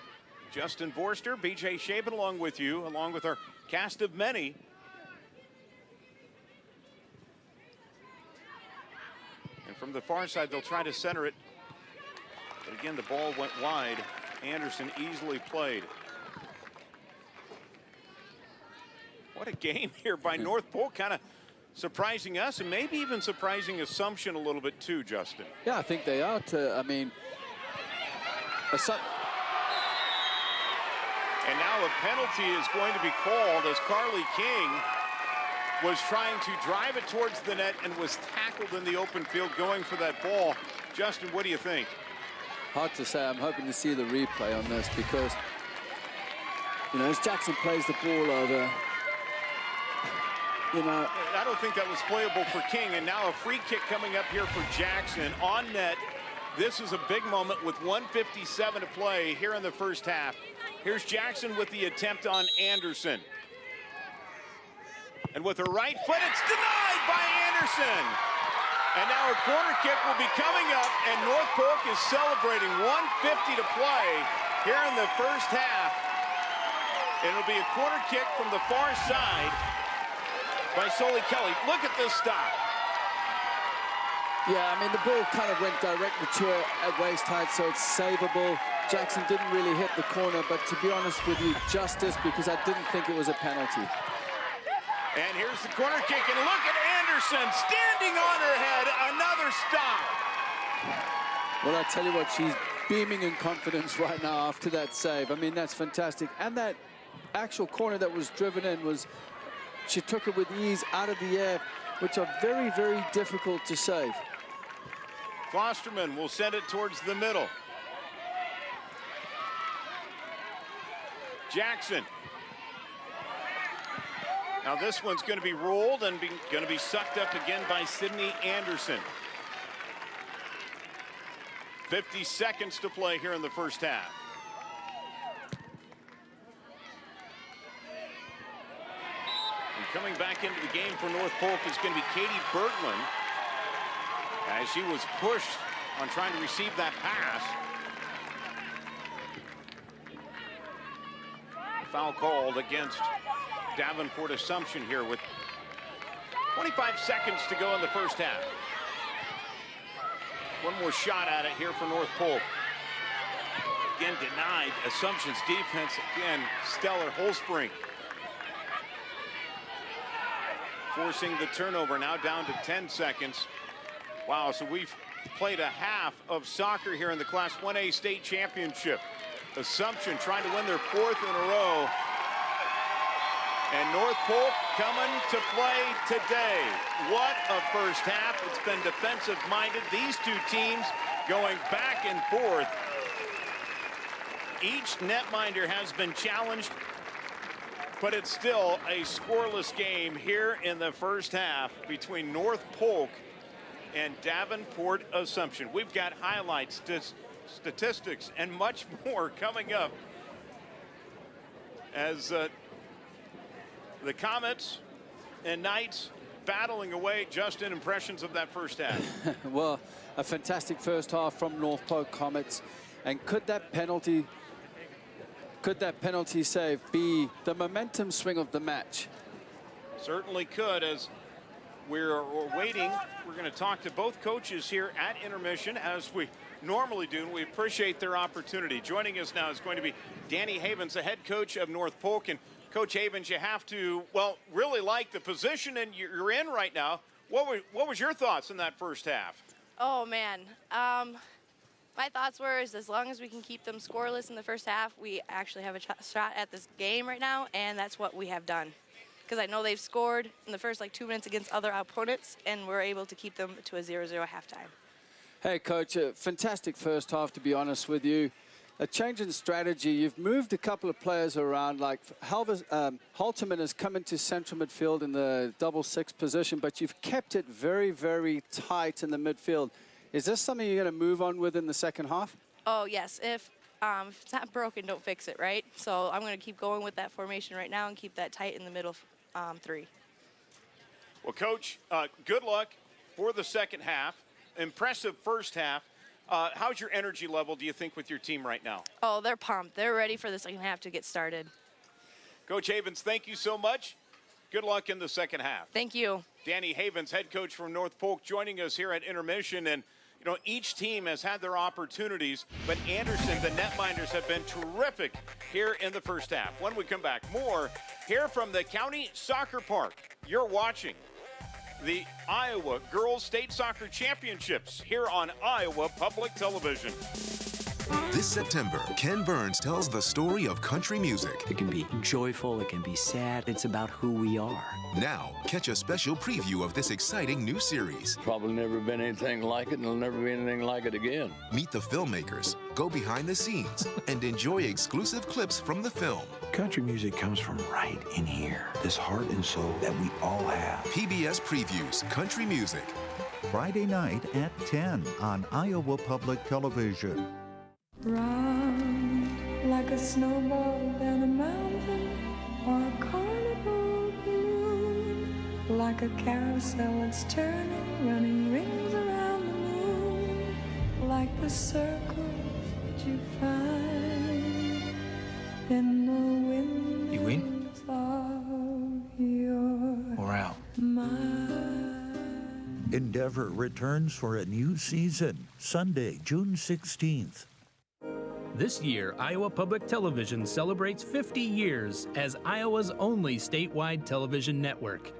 Justin Vorster, BJ Shaban along with you, along with our cast of many. And from the far side, they'll try to center it. But again, the ball went wide. Anderson easily played. What a game here by North Polk, kind of surprising us and maybe even surprising Assumption a little bit too, Justin. Yeah, I think they are. I mean, and now a penalty is going to be called as Carly King was trying to drive it towards the net and was tackled in the open field going for that ball. Justin, what do you think? Hard to say. I'm hoping to see the replay on this because, you know, as Jackson plays the ball over, you know, I don't think that was playable for King. And now a free kick coming up here for Jackson on net. This is a big moment with 1:57 to play here in the first half. Here's Jackson with the attempt on Anderson. And with her right foot, it's denied by Anderson. And now a corner kick will be coming up, and North Polk is celebrating. 1:50 to play here in the first half. It'll be a corner kick from the far side by Soli Kelly. Look at this stop. yeah, I mean, the ball kind of went directly to her at waist height, so it's savable. Jackson didn't really hit the corner, but to be honest with you, justice, because I didn't think it was a penalty. And here's the corner kick, and look at Anderson standing on her head. Another stop. Well, I tell you what, she's beaming in confidence right now after that save. I mean, that's fantastic. And that actual corner that was driven in was, she took it with ease out of the air, which are very, very difficult to save. Klosterman will send it towards the middle. Jackson. Now this one's going to be rolled and going to be sucked up again by Sydney Anderson. 50 seconds to play here in the first half. And coming back into the game for North Polk is going to be Katie Berglund, as she was pushed on trying to receive that pass. Foul called against Davenport Assumption here with 25 seconds to go in the first half. One more shot at it here for North Polk. Again denied. Assumption's defense, again, stellar. Holsbrink forcing the turnover, now down to 10 seconds. Wow, so we've played a half of soccer here in the Class 1A state championship. Assumption trying to win their 4th in a row. And North Polk coming to play today. What a first half. It's been defensive-minded. These two teams going back and forth. Each netminder has been challenged, but it's still a scoreless game here in the first half between North Polk and Davenport Assumption. We've got highlights, statistics, and much more coming up as the Comets and Knights battling away. Justin, impressions of that first half? Well, a fantastic first half from North Polk Comets. And could that penalty save be the momentum swing of the match? Certainly could. As we're waiting, we're going to talk to both coaches here at intermission, as we normally do, and we appreciate their opportunity. Joining us now is going to be Danny Havens, the head coach of North Polk. And Coach Havens, you have to, well, really like the position and you're in right now. What was your thoughts in that first half? Oh, man. My thoughts were is as long as we can keep them scoreless in the first half, we actually have a shot at this game right now, and that's what we have done. Because I know they've scored in the first 2 minutes against other opponents, and we're able to keep them to a 0-0 halftime. Hey, Coach, a fantastic first half, to be honest with you. A change in strategy. You've moved a couple of players around, like Halterman has come into central midfield in the 6 position, but you've kept it very, very tight in the midfield. Is this something you're going to move on with in the second half? Oh, yes. If it's not broken, don't fix it, right? So I'm going to keep going with that formation right now and keep that tight in the middle 3. Well, Coach, good luck for the second half. Impressive first half. How's your energy level, do you think, with your team right now? Oh, they're pumped. They're ready for the second half to get started. Coach Havens, thank you so much. Good luck in the second half. Thank you. Danny Havens, head coach from North Polk, joining us here at intermission. And, you know, each team has had their opportunities, but Anderson, the netminders, have been terrific here in the first half. When we come back, more here from the County Soccer Park. You're watching the Iowa Girls State Soccer Championships here on Iowa Public Television. This September, Ken Burns tells the story of country music. It can be joyful, it can be sad. It's about who we are. Now, catch a special preview of this exciting new series. Probably never been anything like it, and there'll never be anything like it again. Meet the filmmakers, go behind the scenes, and enjoy exclusive clips from the film. Country music comes from right in here, this heart and soul that we all have. PBS previews country music. Friday night at 10 on Iowa Public Television. Round like a snowball down a mountain or a carnival balloon, like a carousel that's turning, running rings around the moon, like the circles that you find in the windows You win? of your We're out. mind. Endeavor returns for a new season, Sunday, June 16th. This year, Iowa Public Television celebrates 50 years as Iowa's only statewide television network.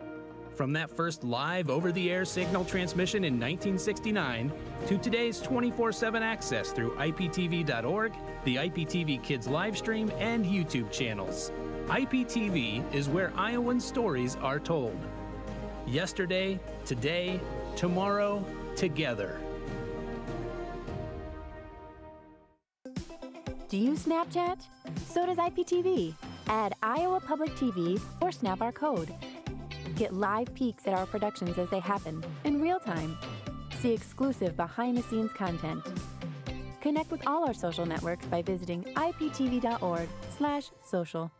From that first live over-the-air signal transmission in 1969 to today's 24/7 access through IPTV.org, the IPTV Kids live stream, and YouTube channels. IPTV is where Iowan stories are told. Yesterday, today, tomorrow, together. Do you Snapchat? So does IPTV. Add Iowa Public TV or snap our code. Get live peeks at our productions as they happen in real time. See exclusive behind-the-scenes content. Connect with all our social networks by visiting iptv.org/social.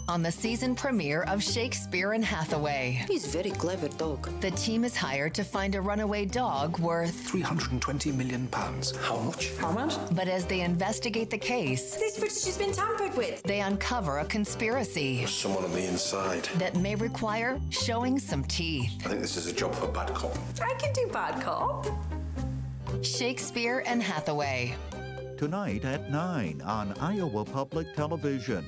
On the season premiere of Shakespeare in Hathaway. He's very clever dog. The team is hired to find a runaway dog worth £320 million. How much? How much? But as they investigate the case, This footage has been tampered with. they uncover a conspiracy There's someone on the inside. that may require showing some teeth. I think this is a job for bad cop. I can do bad cop. Shakespeare and Hathaway. Tonight at 9 on Iowa Public Television.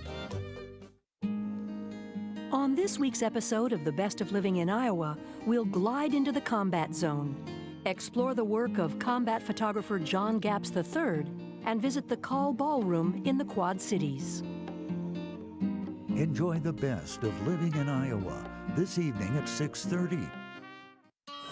On this week's episode of The Best of Living in Iowa, we'll glide into the combat zone, explore the work of combat photographer John Gapps III, and visit the Call Ballroom in the Quad Cities. Enjoy the best of living in Iowa this evening at 6:30.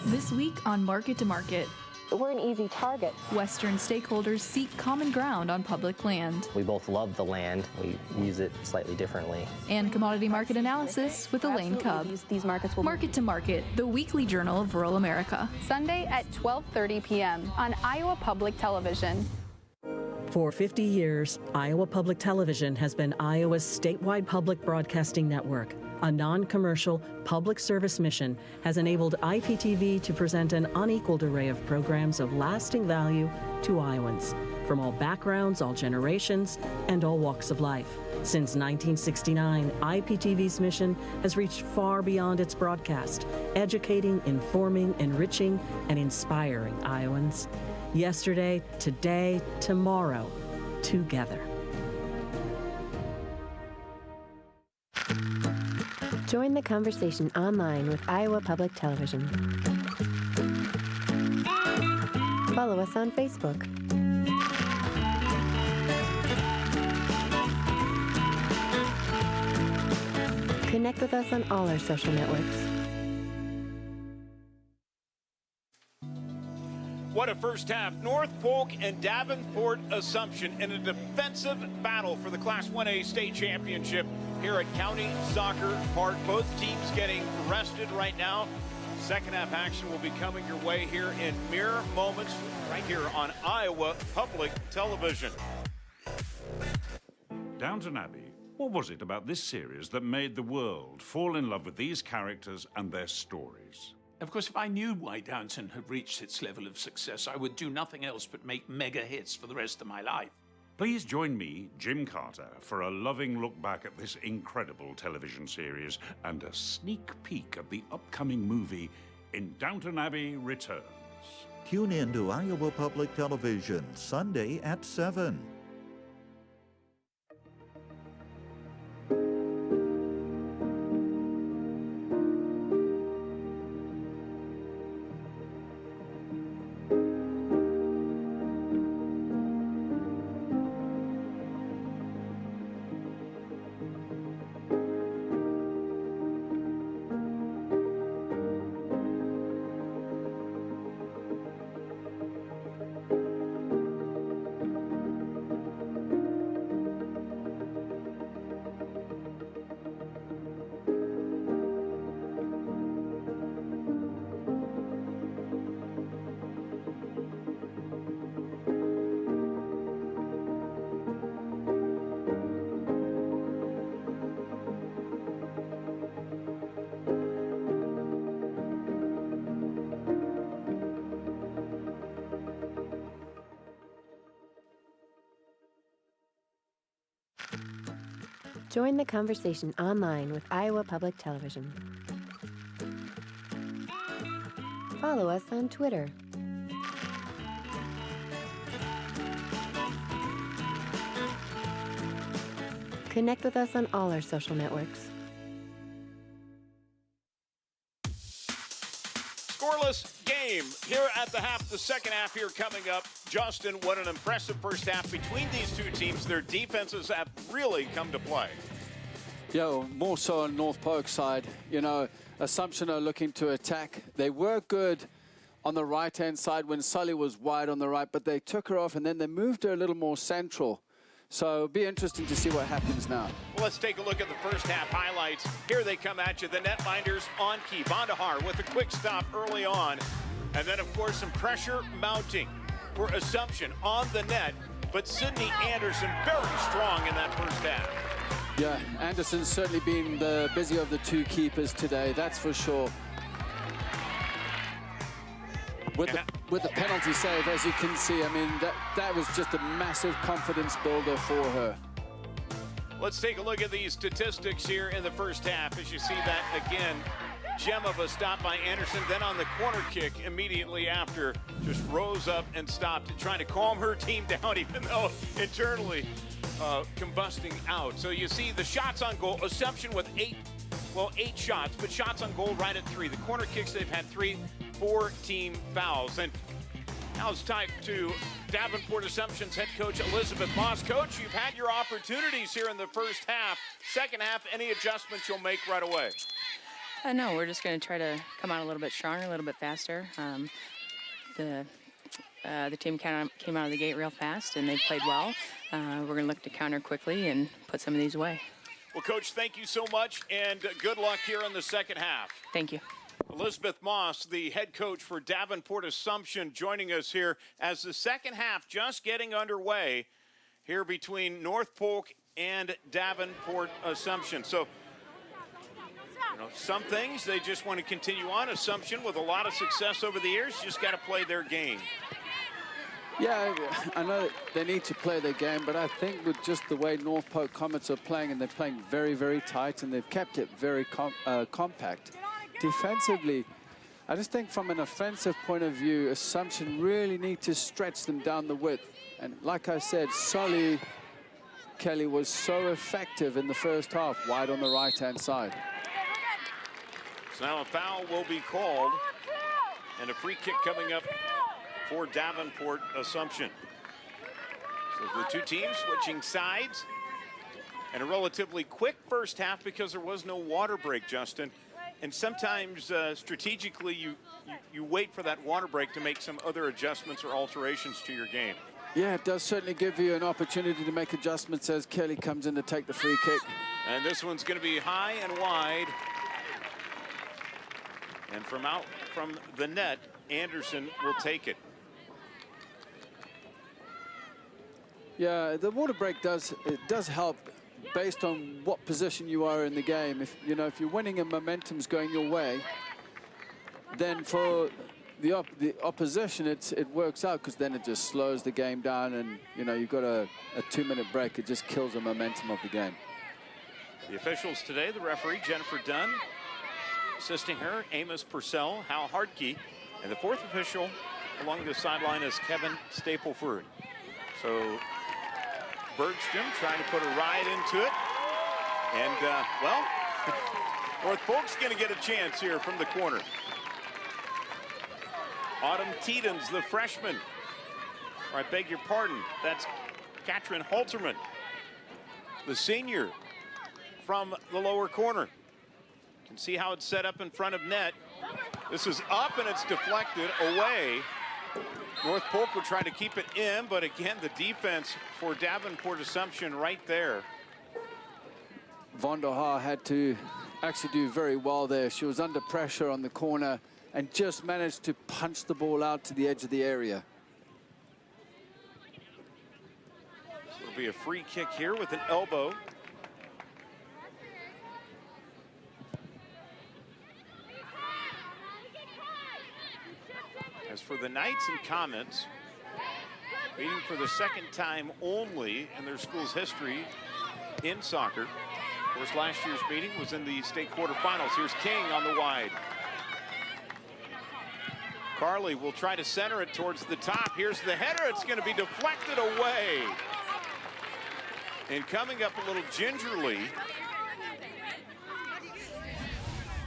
This week on Market to Market. We're an easy target. Western stakeholders seek common ground on public land. We both love the land. We use it slightly differently. And commodity market analysis with Elaine Cubb. These markets will Market to Market, the weekly journal of rural America. Sunday at 12:30 p.m. on Iowa Public Television. For 50 years, Iowa Public Television has been Iowa's statewide public broadcasting network. A non-commercial public service mission has enabled IPTV to present an unequaled array of programs of lasting value to Iowans. from all backgrounds, all generations, and all walks of life. Since 1969, IPTV's mission has reached far beyond its broadcast, educating, informing, enriching, and inspiring Iowans. Yesterday, today, tomorrow, together. Join the conversation online with Iowa Public Television. Follow us on Facebook. Connect with us on all our social networks. What a first half. North Polk and Davenport Assumption in a defensive battle for the Class 1A state championship here at County Soccer Park. Both teams getting rested right now. Second half action will be coming your way here in mere moments right here on Iowa Public Television. Downton Abbey. What was it about this series that made the world fall in love with these characters and their stories? Of course, if I knew why Downton had reached its level of success, I would do nothing else but make mega hits for the rest of my life. Please join me, Jim Carter, for a loving look back at this incredible television series and a sneak peek at the upcoming movie in Downton Abbey Returns. Tune in to Iowa Public Television, Sunday at 7. Join the conversation online with Iowa Public Television. Follow us on Twitter. Connect with us on all our social networks. Scoreless game here at the second half here coming up. Justin, what an impressive first half between these two teams. Their defenses have really come to play. Yeah, more so on North Polk's side. You know, Assumption are looking to attack. They were good on the right-hand side when Sully was wide on the right, but they took her off and then they moved her a little more central. So it'll be interesting to see what happens now. Well, let's take a look at the first half highlights. Here they come at you. The netminders on key. Bondahar with a quick stop early on. And then, of course, some pressure mounting for Assumption on the net. But Sydney Anderson very strong in that first half. Yeah, Anderson's certainly been the busier of the two keepers today, that's for sure. With the penalty save, as you can see, I mean, that was just a massive confidence builder for her. Let's take a look at these statistics here in the first half. As you see that again, gem of a stop by Anderson. Then on the corner kick immediately after, just rose up and stopped, trying to calm her team down, even though internally combusting out. So you see the shots on goal, Assumption with 8 shots, but shots on goal right at 3. The corner kicks, they've had 3, 4 team fouls. And now it's time to Davenport Assumption's head coach, Elizabeth Moss. Coach, you've had your opportunities here in the first half. Second half, any adjustments you'll make right away? No, we're just going to try to come out a little bit stronger, a little bit faster. The team came out of the gate real fast, and they played well. We're going to look to counter quickly and put some of these away. Well, Coach, thank you so much, and good luck here in the second half. Thank you. Elizabeth Moss, the head coach for Davenport Assumption, joining us here as the second half just getting underway here between North Polk and Davenport Assumption. So, you know, some things they just want to continue on. Assumption with a lot of success over the years, just got to play their game. Yeah, I know they need to play their game, but I think with just the way North Polk Comets are playing, and they're playing very, very tight, and they've kept it very compact. Defensively, I just think from an offensive point of view, Assumption really need to stretch them down the width. And like I said, Solly Kelly was so effective in the first half, wide on the right-hand side. So now a foul will be called, and a free kick coming up for Davenport Assumption. So the two teams switching sides, and a relatively quick first half because there was no water break, Justin. And sometimes strategically you wait for that water break to make some other adjustments or alterations to your game. Yeah, it does certainly give you an opportunity to make adjustments as Kelly comes in to take the free kick. And this one's going to be high and wide. And from out from the net, Anderson will take it. Yeah, the water break does help based on what position you are in the game. If you're winning and momentum's going your way, then for the opposition it works out, because then it just slows the game down, and you've got a 2-minute break. It just kills the momentum of the game. The officials today, the referee Jennifer Dunn, assisting her Amos Purcell, Hal Hartke, and the fourth official along the sideline is Kevin Stapleford. So Bergstrom trying to put a ride into it. And, well, North Polk's going to get a chance here from the corner. Autumn Teedens, the freshman. Or I beg your pardon, that's Katrin Halterman, the senior from the lower corner. You can see how it's set up in front of net. This is up and it's deflected away. North Polk will try to keep it in, but again, the defense for Davenport Assumption right there. Von der Haar had to actually do very well there. She was under pressure on the corner and just managed to punch the ball out to the edge of the area. So it'll be a free kick here with an elbow. As for the Knights and Comets, meeting for the second time only in their school's history in soccer. Of course, last year's meeting was in the state quarterfinals. Here's King on the wide. Carley will try to center it towards the top. Here's the header. It's going to be deflected away. And coming up a little gingerly.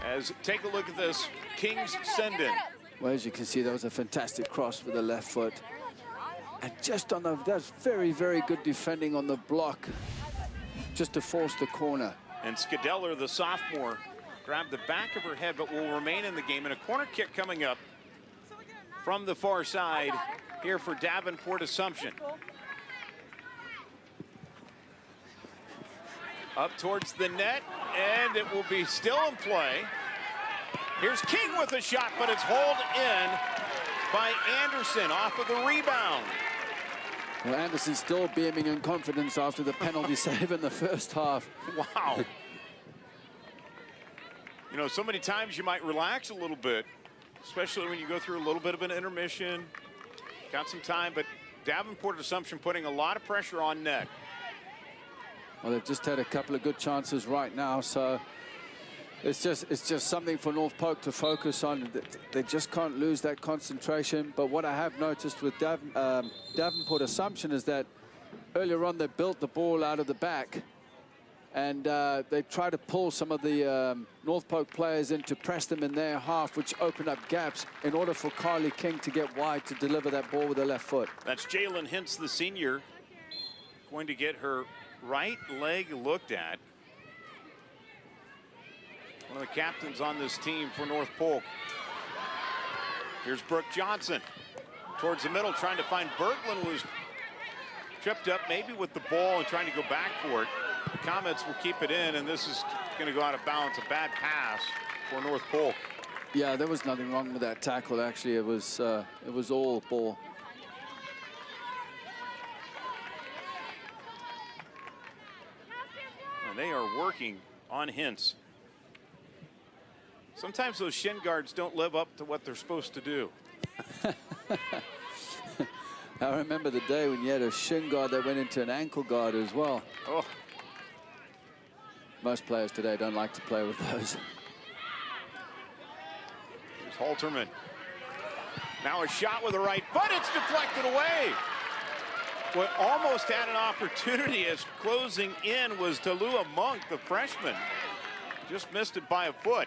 As take a look at this King's send-in. Well, as you can see, that was a fantastic cross with the left foot. And just on that's very, very good defending on the block, just to force the corner. And Scadeller, the sophomore, grabbed the back of her head, but will remain in the game. And a corner kick coming up from the far side here for Davenport Assumption. Up towards the net, and it will be still in play. Here's King with a shot, but it's hauled in by Anderson off of the rebound. Well, Anderson still beaming in confidence after the penalty save in the first half. Wow. So many times you might relax a little bit, especially when you go through a little bit of an intermission. Got some time, but Davenport Assumption putting a lot of pressure on net. Well, they've just had a couple of good chances right now, so it's just something for North Polk to focus on. They just can't lose that concentration. But what I have noticed with Davenport Assumption is that earlier on they built the ball out of the back, and they try to pull some of the North Polk players in to press them in their half, which opened up gaps in order for Carly King to get wide to deliver that ball with her left foot. That's Jalen Hintz, the senior, going to get her right leg looked at. One of the captains on this team for North Polk. Here's Brooke Johnson towards the middle, trying to find Berglund, was tripped up maybe with the ball and trying to go back for it. The Comets will keep it in, and this is going to go out of bounds. A bad pass for North Polk. Yeah, there was nothing wrong with that tackle. Actually, it was all ball. And they are working on Hintz. Sometimes those shin guards don't live up to what they're supposed to do. I remember the day when you had a shin guard that went into an ankle guard as well. Oh. Most players today don't like to play with those. Here's Halterman. Now a shot with the right foot. It's deflected away. What almost had an opportunity as closing in was Talua Monk, the freshman. Just missed it by a foot.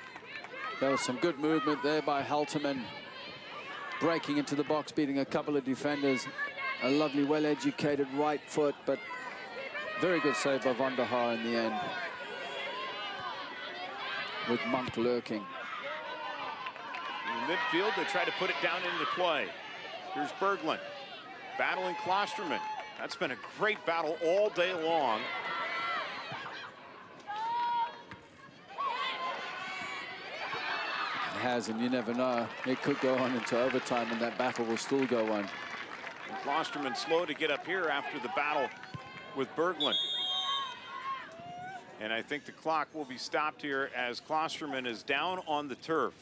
There was some good movement there by Halterman. Breaking into the box, beating a couple of defenders. A lovely, well-educated right foot, but very good save by Van der Haar in the end. With Monk lurking. In midfield, they try to put it down into play. Here's Berglund battling Klosterman. That's been a great battle all day long. It has, and you never know. It could go on into overtime, and that battle will still go on. And Klosterman slow to get up here after the battle with Berglund. And I think the clock will be stopped here as Klosterman is down on the turf.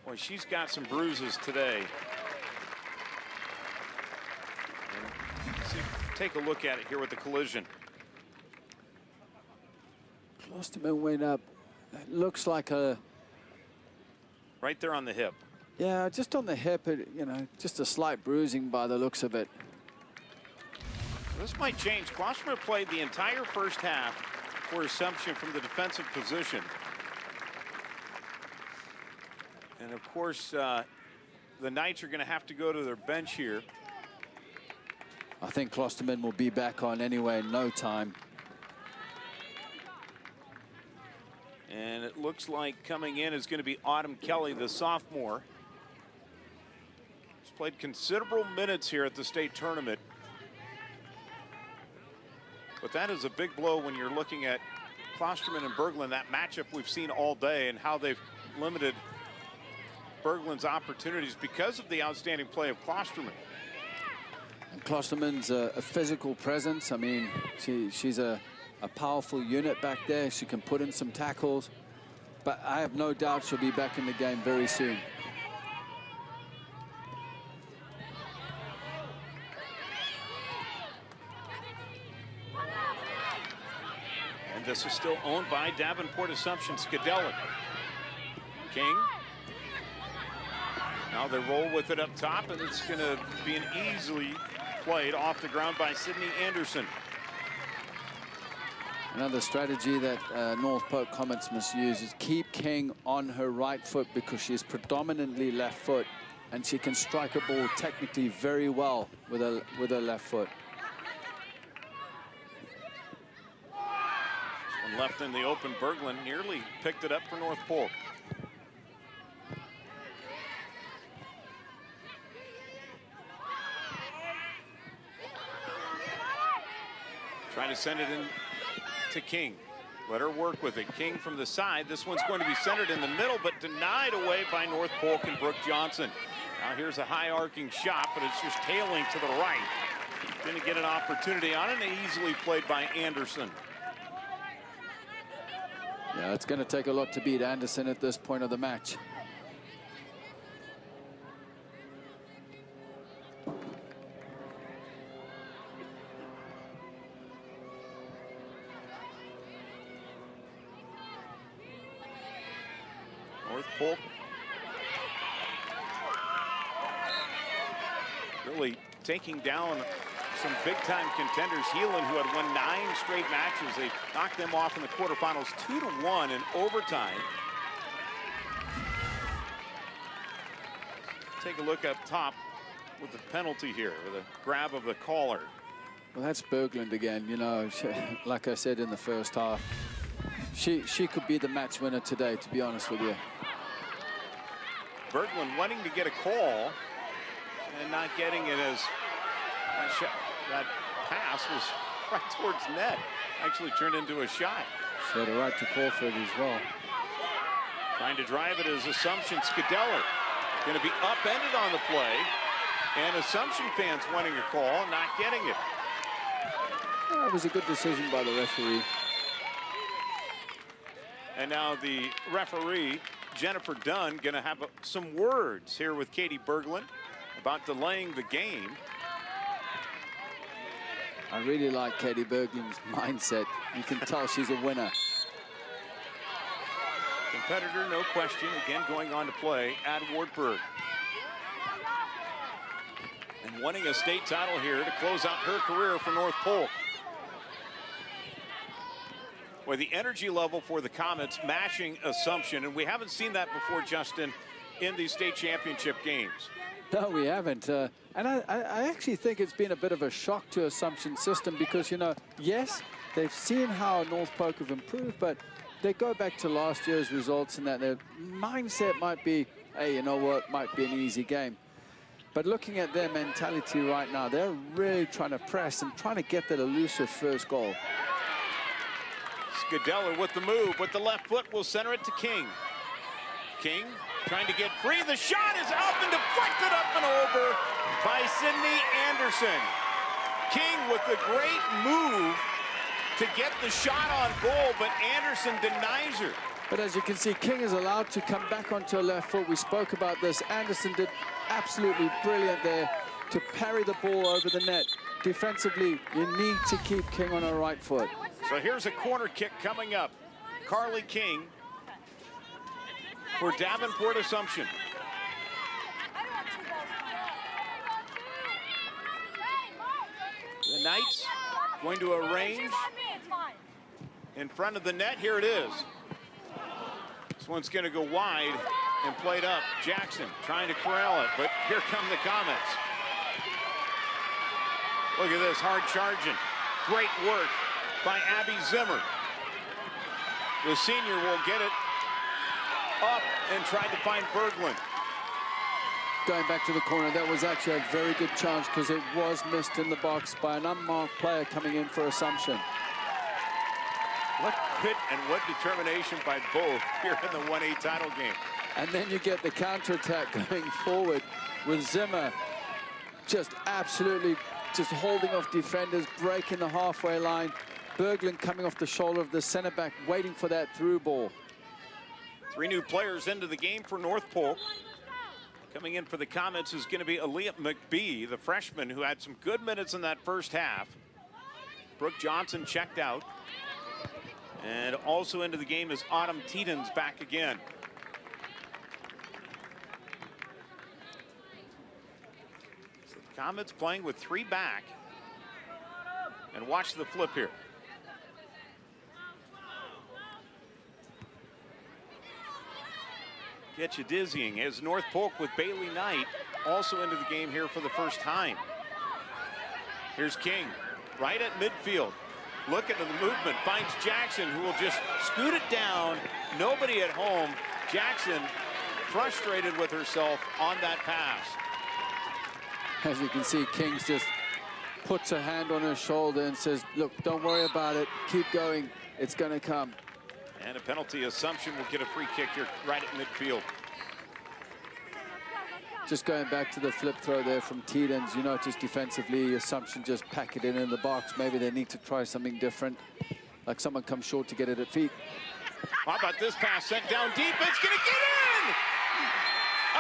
Boy, she's got some bruises today. See, take a look at it here with the collision. Klosterman went up. It looks like a... Right there on the hip. Yeah, just on the hip, you know, just a slight bruising by the looks of it. This might change. Klosterman played the entire first half for Assumption from the defensive position. And of course, the Knights are going to have to go to their bench here. I think Klosterman will be back on anyway in no time. And it looks like coming in is going to be Autumn Kelly, the sophomore. She's played considerable minutes here at the state tournament. But that is a big blow when you're looking at Klosterman and Berglund, that matchup we've seen all day, and how they've limited Berglund's opportunities because of the outstanding play of Klosterman. And Klosterman's a physical presence. I mean, she's a powerful unit back there. She can put in some tackles. But I have no doubt she'll be back in the game very soon. And this is still owned by Davenport Assumption. Scudella. King. Now they roll with it up top, and it's going to be an easily played off the ground by Sydney Anderson. Another strategy that North Polk Comets must use is keep King on her right foot, because she's predominantly left foot, and she can strike a ball technically very well with her left foot. And left in the open, Berglund nearly picked it up for North Polk. Trying to send it in to King. Let her work with it. King from the side. This one's going to be centered in the middle, but denied away by North Polk and Brooke Johnson. Now here's a high arcing shot, but it's just tailing to the right. Didn't get an opportunity on it, and easily played by Anderson. Yeah, it's going to take a lot to beat Anderson at this point of the match. North Polk really taking down some big-time contenders. Heelan, who had won 9 straight matches, they knocked them off in the quarterfinals 2-1 in overtime. Take a look up top with the penalty here, with a grab of the collar. Well, that's Berglund again. You know, like I said in the first half, she could be the match winner today, to be honest with you. Berglund wanting to get a call and not getting it, as that pass was right towards net. Actually turned into a shot. She had a right to call for it as well. Trying to drive it is Assumption. Scudella going to be upended on the play. And Assumption fans wanting a call, not getting it. That was a good decision by the referee. And now the referee, Jennifer Dunn, going to have some words here with Katie Berglund about delaying the game. I really like Katie Berglund's mindset. You can tell she's a winner. Competitor, no question, again going on to play at Wartburg. And winning a state title here to close out her career for North Polk. Well, the energy level for the Comets matching Assumption, and we haven't seen that before, Justin, in these state championship games. No, we haven't. And I actually think it's been a bit of a shock to Assumption's system because, you know, yes, they've seen how North Polk have improved, but they go back to last year's results and that their mindset might be, hey, you know what, might be an easy game. But looking at their mentality right now, they're really trying to press and trying to get that elusive first goal. Scadeller with the move, with the left foot, will center it to King. King trying to get free. The shot is up and deflected up and over by Sydney Anderson. King with a great move to get the shot on goal, but Anderson denies her. But as you can see, King is allowed to come back onto her left foot. We spoke about this. Anderson did absolutely brilliant there to parry the ball over the net. Defensively, you need to keep King on her right foot. So here's a corner kick coming up. Carly King for Davenport Assumption. The Knights going to arrange in front of the net. Here it is. This one's going to go wide and played up. Jackson trying to corral it, but here come the Comets. Look at this, hard charging. Great work by Abby Zimmer. The senior will get it up and try to find Berglund. Going back to the corner, that was actually a very good chance because it was missed in the box by an unmarked player coming in for Assumption. What grit and what determination by both here in the 1A title game. And then you get the counterattack going forward with Zimmer just absolutely just holding off defenders, breaking the halfway line. Berglund coming off the shoulder of the center back, waiting for that through ball. 3 new players into the game for North Polk. Coming in for the Comets is going to be Aaliyah McBee, the freshman who had some good minutes in that first half. Brooke Johnson checked out. And also into the game is Autumn Teetons back again. So the Comets playing with 3 back. And watch the flip here. Get you dizzying as North Polk with Bailey Knight also into the game here for the first time. Here's King right at midfield. Look at the movement, finds Jackson, who will just scoot it down. Nobody at home. Jackson frustrated with herself on that pass. As you can see, Kings just puts her hand on her shoulder and says, look, don't worry about it. Keep going. It's going to come. And a penalty. Assumption will get a free kick here right at midfield. Just going back to the flip throw there from Teetons, you notice defensively, Assumption just pack it in the box. Maybe they need to try something different, like someone comes short to get it at feet. How about this pass sent down deep? It's going to get in!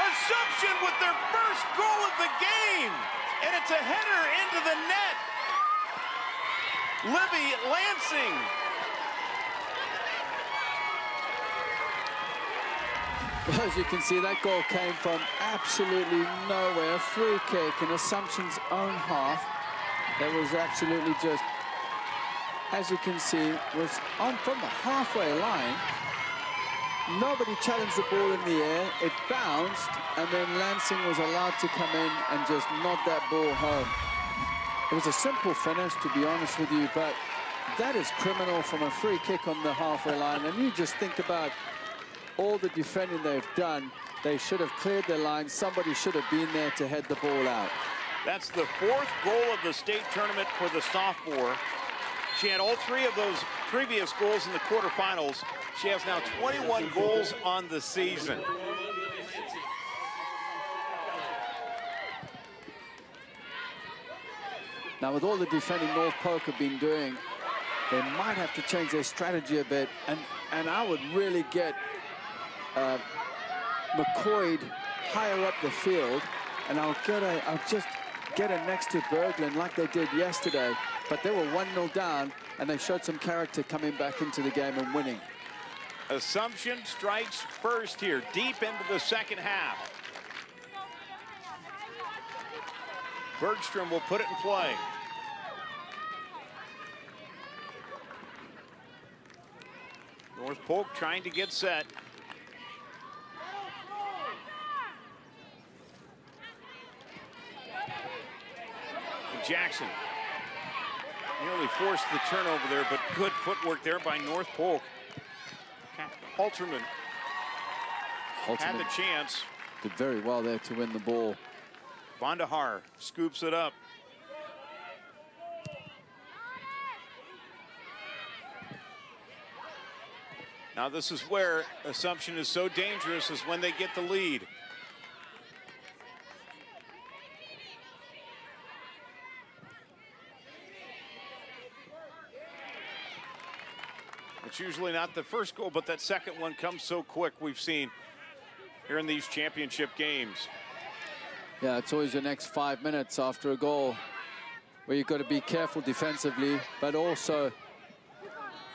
Assumption with their first goal of the game, and it's a header into the net. Libby Lansing. Well, as you can see, that goal came from absolutely nowhere. A free kick in Assumption's own half. That was absolutely just, as you can see, was on from the halfway line. Nobody challenged the ball in the air. It bounced, and then Lansing was allowed to come in and just nod that ball home. It was a simple finish, to be honest with you, but that is criminal from a free kick on the halfway line. And you just think about all the defending they've done. They should have cleared their line. Somebody should have been there to head the ball out. That's the 4th goal of the state tournament for the sophomore. She had all 3 of those previous goals in the quarterfinals. She has now 21 goals on the season. Now, with all the defending North Polk have been doing, they might have to change their strategy a bit. And I would really get McCoy higher up the field and I'll just get it next to Berglund like they did yesterday. But they were 1-0 down, and they showed some character coming back into the game and winning. Assumption strikes first here, deep into the second half. Bergstrom will put it in play. North Polk trying to get set. Jackson nearly forced the turnover there, but good footwork there by North Polk. Halterman had the chance. Did very well there to win the ball. Bondahar scoops it up. Now this is where Assumption is so dangerous, is when they get the lead. It's usually not the first goal, but that second one comes so quick, we've seen here in these championship games. Yeah, it's always the next 5 minutes after a goal where you've got to be careful defensively, but also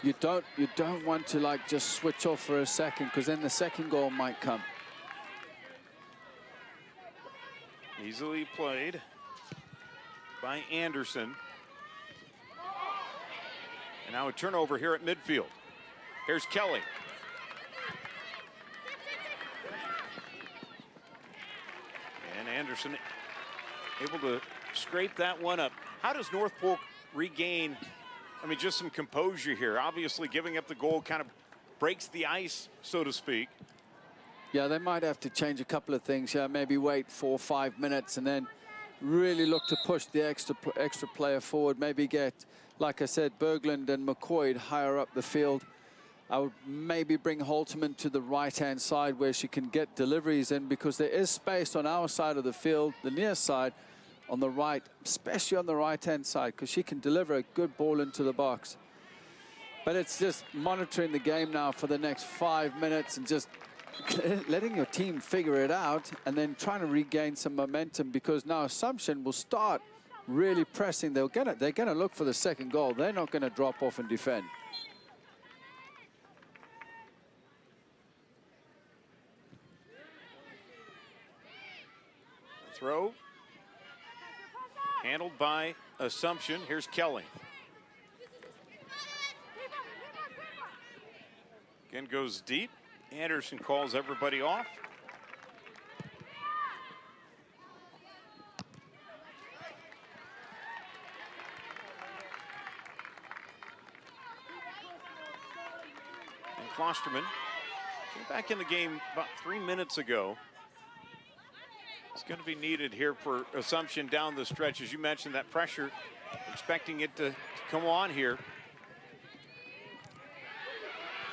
you don't want to like just switch off for a second, because then the second goal might come. Easily played by Anderson. And now a turnover here at midfield. Here's Kelly. And Anderson able to scrape that one up. How does North Polk regain, just some composure here? Obviously giving up the goal kind of breaks the ice, so to speak. Yeah, they might have to change a couple of things. Yeah, maybe wait 4 or 5 minutes and then really look to push the extra player forward. Maybe get, like I said, Berglund and McCoy higher up the field. I would maybe bring Halterman to the right-hand side where she can get deliveries in, because there is space on our side of the field, the near side, on the right, especially on the right-hand side, because she can deliver a good ball into the box. But it's just monitoring the game now for the next 5 minutes and just letting your team figure it out, and then trying to regain some momentum, because now Assumption will start really pressing. They're gonna look for the second goal. They're not gonna drop off and defend. Throw handled by Assumption. Here's Kelly. Again goes deep. Anderson calls everybody off. And Klosterman came back in the game about 3 minutes ago. It's going to be needed here for Assumption down the stretch. As you mentioned, that pressure, expecting it to come on here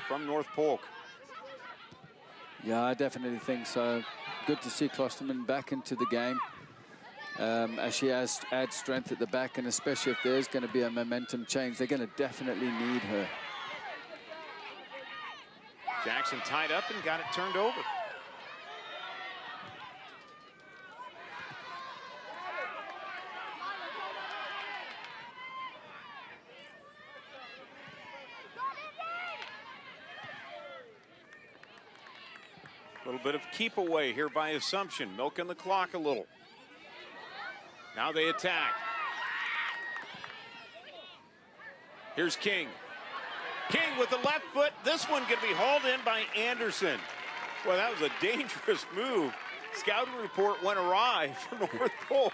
from North Polk. Yeah, I definitely think so. Good to see Klosterman back into the game as she adds strength at the back, and especially if there's going to be a momentum change, they're going to definitely need her. Jackson tied up and got it turned over. A little bit of keep away here by Assumption, milking the clock a little. Now they attack. Here's King. King with the left foot. This one can be hauled in by Anderson. Well, that was a dangerous move. Scouting report went awry for North Polk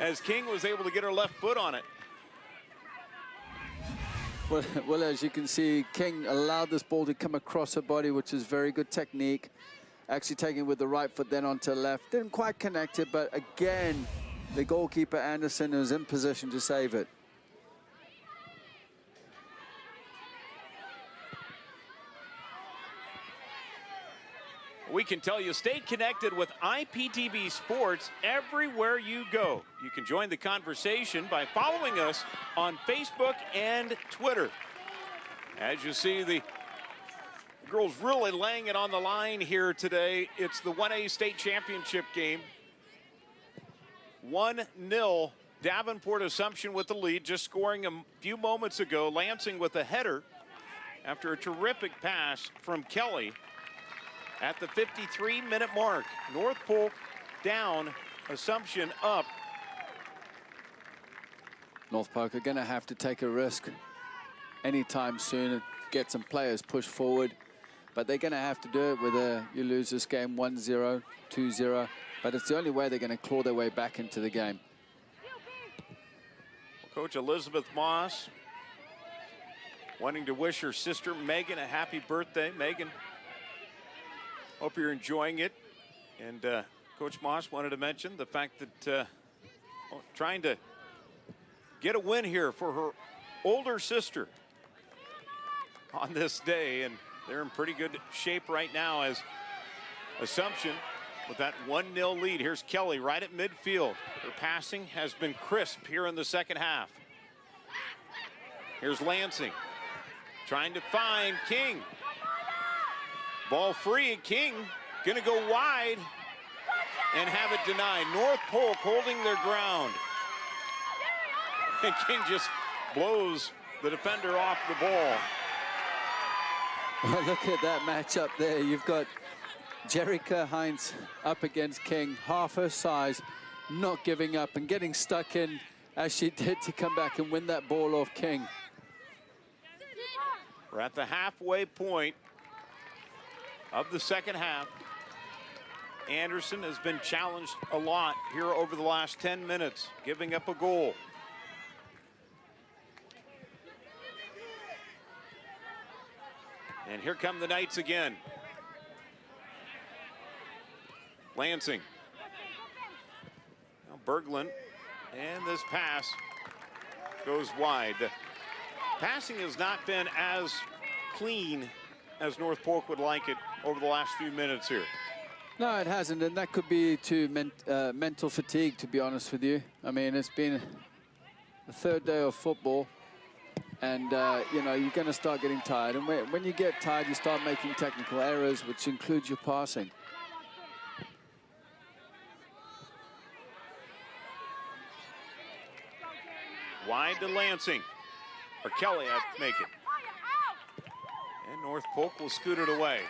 as King was able to get her left foot on it. Well, as you can see, King allowed this ball to come across her body, which is very good technique. Actually taking it with the right foot, then onto the left. Didn't quite connect it, but again, the goalkeeper, Anderson, is in position to save it. We can tell you, stay connected with IPTV Sports everywhere you go. You can join the conversation by following us on Facebook and Twitter. As you see, the girls really laying it on the line here today. It's the 1A state championship game. 1-0. Davenport Assumption with the lead, just scoring a few moments ago. Lansing with a header after a terrific pass from Kelly at the 53-minute mark. North Polk down, Assumption up. North Polk are going to have to take a risk anytime soon and get some players pushed forward. But they're going to have to do it whether you lose this game 1-0, 2-0. But it's the only way they're going to claw their way back into the game. Coach Elizabeth Moss wanting to wish her sister Megan a happy birthday. Megan, hope you're enjoying it. And Coach Moss wanted to mention the fact that trying to get a win here for her older sister on this day. And they're in pretty good shape right now as Assumption with that 1-0 lead. Here's Kelly right at midfield. Her passing has been crisp here in the second half. Here's Lansing trying to find King. Ball free, and King gonna go wide and have it denied. North Polk holding their ground. And King just blows the defender off the ball. Well, look at that matchup there. You've got Jerica Hines up against King, half her size, not giving up and getting stuck in as she did to come back and win that ball off King. We're at the halfway point of the second half. Anderson has been challenged a lot here over the last 10 minutes, giving up a goal. And here come the Knights again. Lansing. Now Berglund, and this pass goes wide. The passing has not been as clean as North Polk would like it over the last few minutes here. No, it hasn't, and that could be to mental fatigue, to be honest with you. I mean, it's been the third day of football, and you know, you're going to start getting tired. And when you get tired, you start making technical errors, which includes your passing. Wide to Lansing, or Kelly, I make it. And North Polk will scoot it away.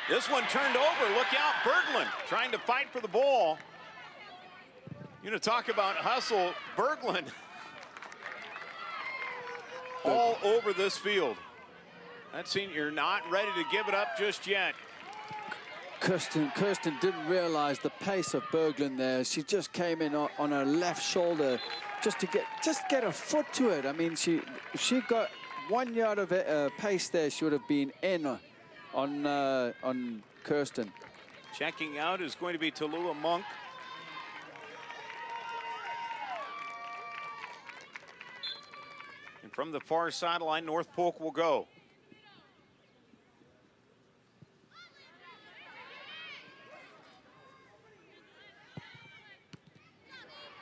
This one turned over. Look out, Berglund trying to fight for the ball. You know, talk about hustle, Berglund all over this field. That senior not ready to give it up just yet. Kirsten didn't realize the pace of Berglund there. She just came in on her left shoulder just to get her foot to it. I mean, if she got 1 yard of pace there, she would have been in on Kirsten. Checking out is going to be Tallulah Monk. And from the far sideline, North Polk will go.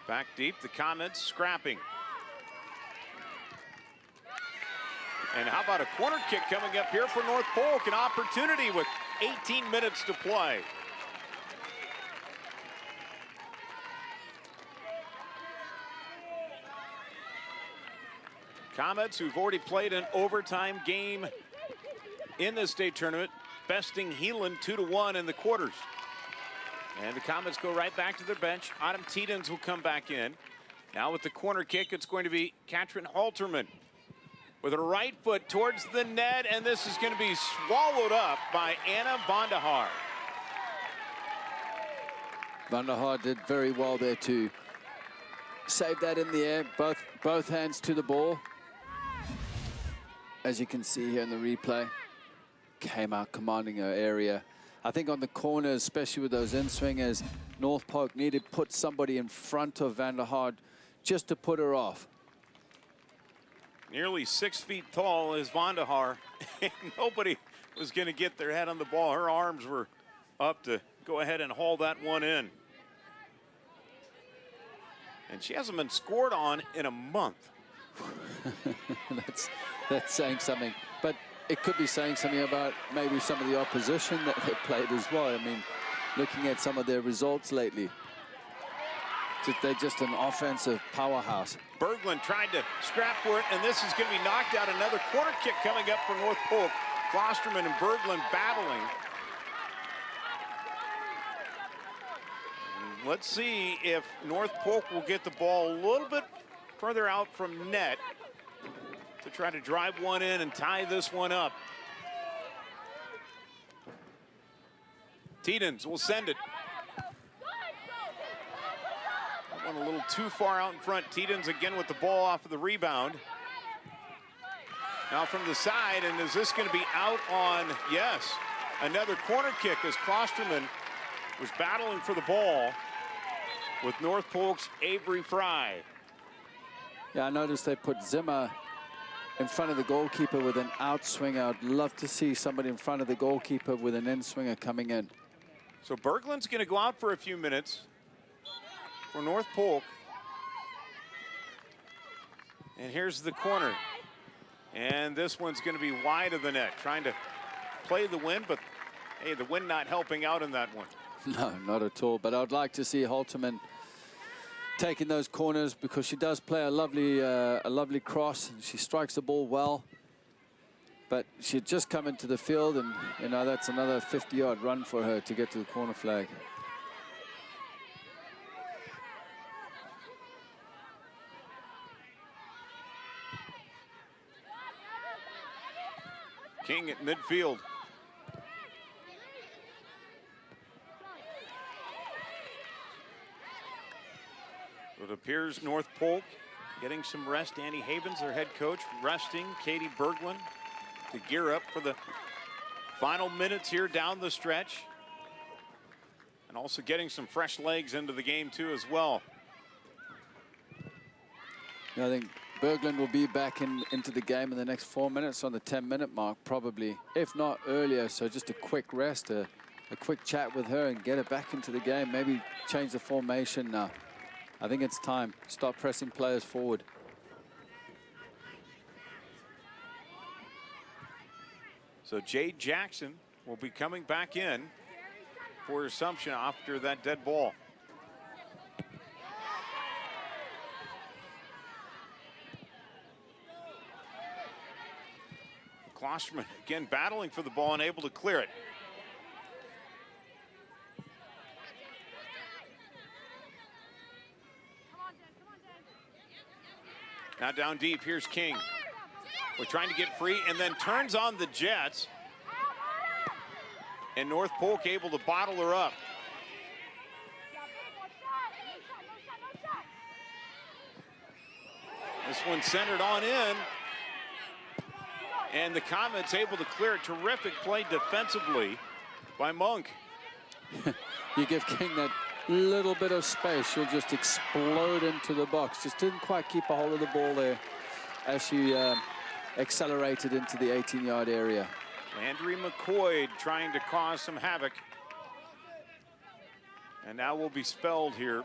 Back deep, the Comets scrapping. And how about a corner kick coming up here for North Polk? An opportunity with 18 minutes to play. Comets, who've already played an overtime game in the state tournament, besting Heelan 2-1 in the quarters. And the Comets go right back to their bench. Autumn Tiedens will come back in. Now with the corner kick, it's going to be Katrin Halterman with her right foot towards the net, and this is going to be swallowed up by Anna Vandahar. Vandahar did very well there to save that in the air, both hands to the ball. As you can see here in the replay, came out commanding her area. I think on the corners, especially with those in-swingers, North Polk needed to put somebody in front of Vandahar just to put her off. Nearly 6 feet tall is Vandahar. Nobody was going to get their head on the ball. Her arms were up to go ahead and haul that one in. And she hasn't been scored on in a month. that's saying something. But it could be saying something about maybe some of the opposition that they played as well. I mean, looking at some of their results lately, they're just an offensive powerhouse. Berglund tried to scrap for it, and this is going to be knocked out. Another corner kick coming up for North Polk. Klosterman and Berglund battling. And let's see if North Polk will get the ball a little bit further out from net to try to drive one in and tie this one up. Teedens will send it. That one a little too far out in front. Teedens again with the ball off of the rebound. Now from the side, and is this going to be out on, yes, another corner kick as Klosterman was battling for the ball with North Polk's Avery Fry. Yeah, I noticed they put Zimmer in front of the goalkeeper with an outswinger. I'd love to see somebody in front of the goalkeeper with an in-swinger coming in. So Berglund's going to go out for a few minutes for North Polk. And here's the corner. And this one's going to be wide of the net, trying to play the wind, but hey, the wind not helping out in that one. No, not at all. But I'd like to see Holterman taking those corners because she does play a lovely cross. And she strikes the ball well. But she'd just come into the field, and you know that's another 50-yard run for her to get to the corner flag. King at midfield. It appears North Polk getting some rest. Annie Havens, their head coach, resting Katie Berglund to gear up for the final minutes here down the stretch. And also getting some fresh legs into the game too as well. Yeah, I think Berglund will be back into the game in the next 4 minutes on the 10-minute mark, probably, if not earlier. So just a quick rest, a quick chat with her and get her back into the game. Maybe change the formation now. I think it's time. Start pressing players forward. So Jade Jackson will be coming back in for Assumption after that dead ball. Klosterman again battling for the ball and able to clear it. Now down deep, here's King. We're trying to get free and then turns on the Jets. And North Polk able to bottle her up. This one centered on in. And the Comets able to clear it. Terrific play defensively by Monk. You give King that little bit of space, she'll just explode into the box. Just didn't quite keep a hold of the ball there as she accelerated into the 18-yard area. Landry McCoy trying to cause some havoc. And now will be spelled here.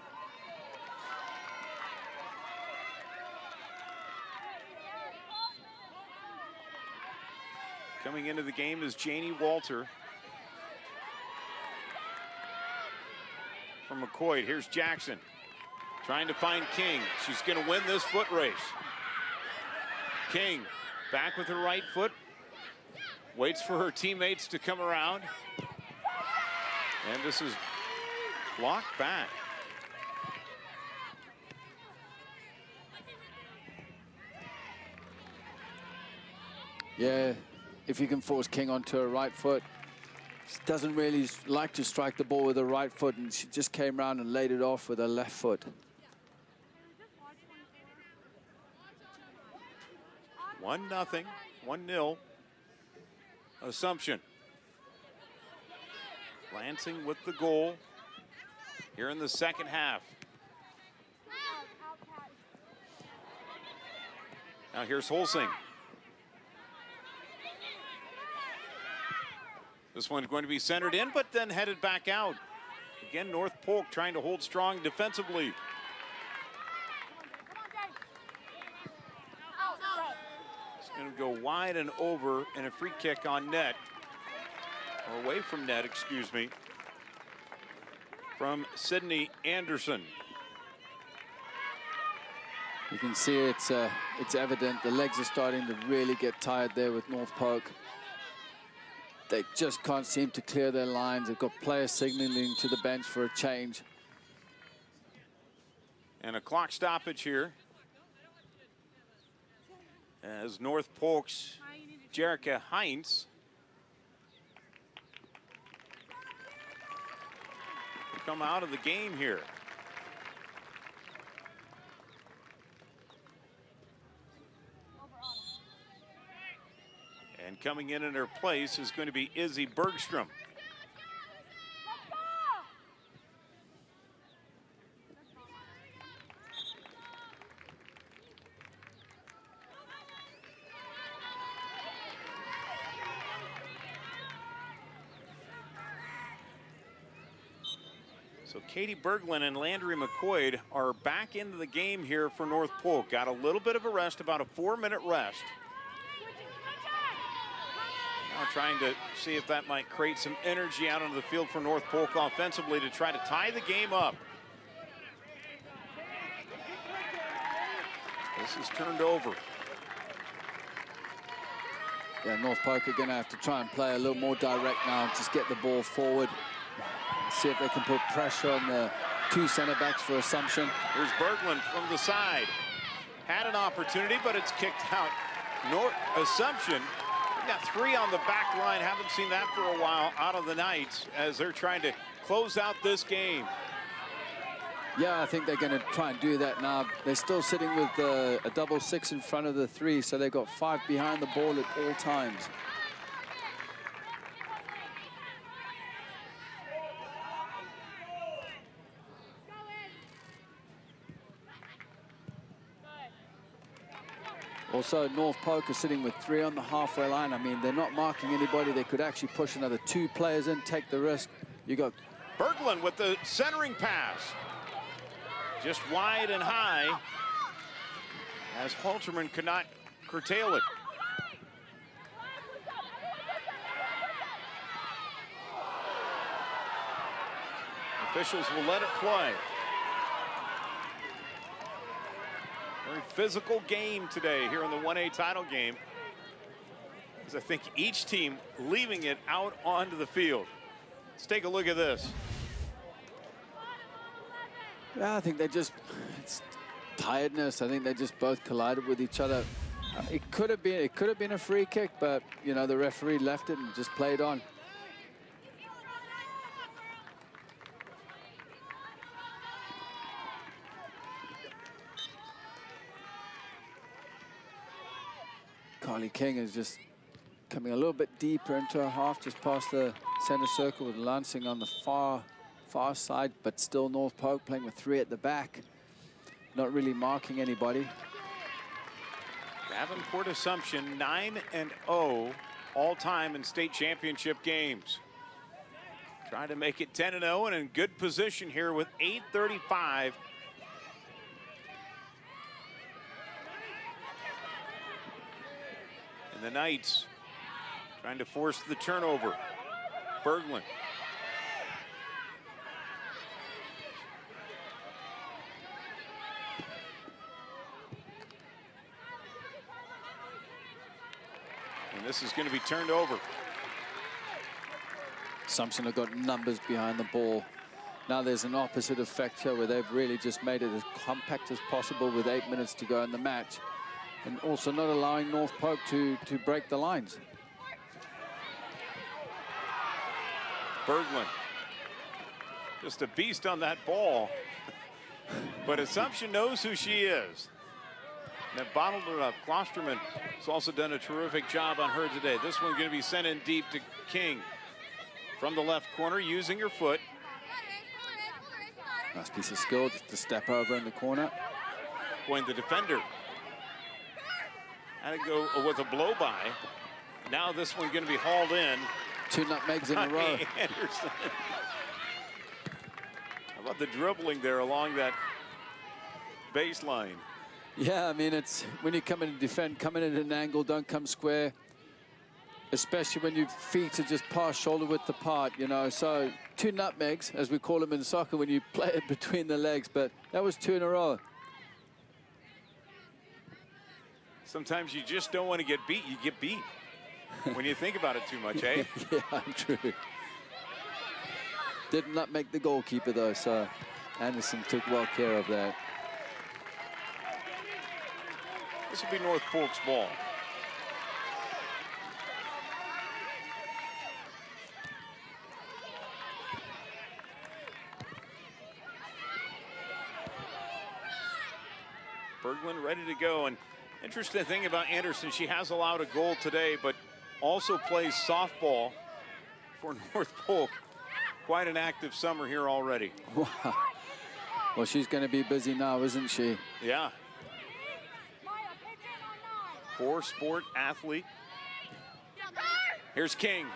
Coming into the game is Janie Walter. From McCoy, here's Jackson. Trying to find King. She's going to win this foot race. King back with her right foot. Waits for her teammates to come around. And this is blocked back. Yeah, if you can force King onto her right foot. She doesn't really like to strike the ball with her right foot, and she just came around and laid it off with her left foot. 1-0, 1-0. Assumption. Lansing with the goal here in the second half. Now here's Holsing. This one's going to be centered in, but then headed back out. Again, North Polk trying to hold strong defensively. Going to go wide and over, and a free kick on net. Or away from net, excuse me. From Sydney Anderson. You can see it's evident. The legs are starting to really get tired there with North Polk. They just can't seem to clear their lines. They've got players signaling to the bench for a change. And a clock stoppage here. As North Polk's Jerica Heinz will come out of the game here. And coming in her place is going to be Izzy Bergstrom. So Katie Berglund and Landry McCoy are back into the game here for North Polk. Got a little bit of a rest, about a 4-minute rest. Now trying to see if that might create some energy out onto the field for North Polk offensively to try to tie the game up. This is turned over. Yeah, North Polk are going to have to try and play a little more direct now, just get the ball forward. See if they can put pressure on the two center backs for Assumption. Here's Berglund from the side. Had an opportunity, but it's kicked out. Assumption got 3 on the back line. Haven't seen that for a while out of the Knights as they're trying to close out this game. Yeah, I think they're going to try and do that now. They're still sitting with a double 6 in front of the 3, so they've got 5 behind the ball at all times. Also, North Polk are sitting with 3 on the halfway line. I mean, they're not marking anybody. They could actually push another 2 players in, take the risk. You got Berglund with the centering pass. Just wide and high as Halterman could not curtail it. Officials will let it play. Very physical game today here in the 1A title game. As I think each team leaving it out onto the field. Let's take a look at this. Yeah, I think it's tiredness. I think they just both collided with each other. It could have been a free kick, but you know, the referee left it and just played on. Carly King is just coming a little bit deeper into her half, just past the center circle with Lansing on the far side, but still North Polk playing with 3 at the back, not really marking anybody. Davenport Assumption 9-0 all-time in state championship games. Trying to make it 10-0 and in good position here with 8:35. And the Knights trying to force the turnover. Berglund. And this is going to be turned over. Assumption have got numbers behind the ball. Now there's an opposite effect here where they've really just made it as compact as possible with 8 minutes to go in the match. And also not allowing North Polk to break the lines. Berglund. Just a beast on that ball. But Assumption knows who she is. They've bottled it up. Klosterman has also done a terrific job on her today. This one's going to be sent in deep to King. From the left corner, using her foot. Nice piece of skill just to step over in the corner. Going the defender. Had to go with a blow-by. Now this one going to be hauled in. 2 nutmegs in a row. Anderson. How about the dribbling there along that baseline? Yeah, I mean, it's when you come in to defend, come in at an angle, don't come square. Especially when your feet are just past shoulder width apart, you know. So 2 nutmegs, as we call them in soccer, when you play it between the legs. But that was 2 in a row. Sometimes you just don't want to get beat. You get beat when you think about it too much, eh? Yeah, true. Did not make the goalkeeper, though, so Anderson took well care of that. This will be North Polk's ball. Berglund ready to go. And interesting thing about Anderson, she has allowed a goal today, but also plays softball for North Polk. Quite an active summer here already. Wow. Well, she's going to be busy now, isn't she? Yeah. 4-sport athlete. Here's King.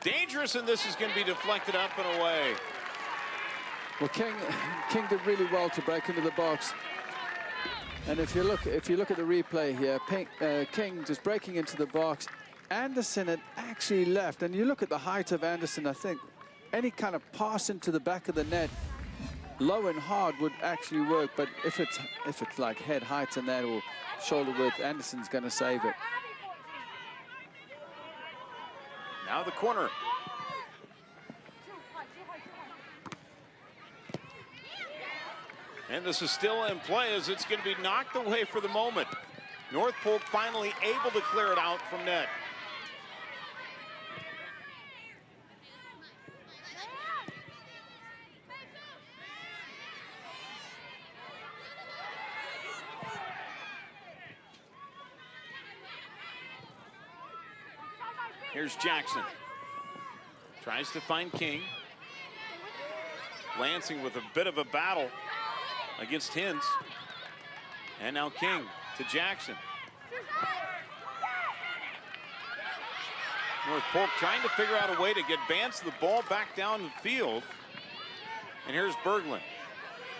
Dangerous, and this is going to be deflected up and away. Well, King did really well to break into the box. And if you look at the replay here, King just breaking into the box. Anderson had actually left, and you look at the height of Anderson. I think any kind of pass into the back of the net, low and hard, would actually work. But if it's like head height and that, or shoulder width, Anderson's going to save it. Now the corner. And this is still in play as it's going to be knocked away for the moment. North Polk finally able to clear it out from net. Here's Jackson. Tries to find King. Lansing with a bit of a battle against Hintz. And now King to Jackson. North Polk trying to figure out a way to advance the ball back down the field. And here's Berglund.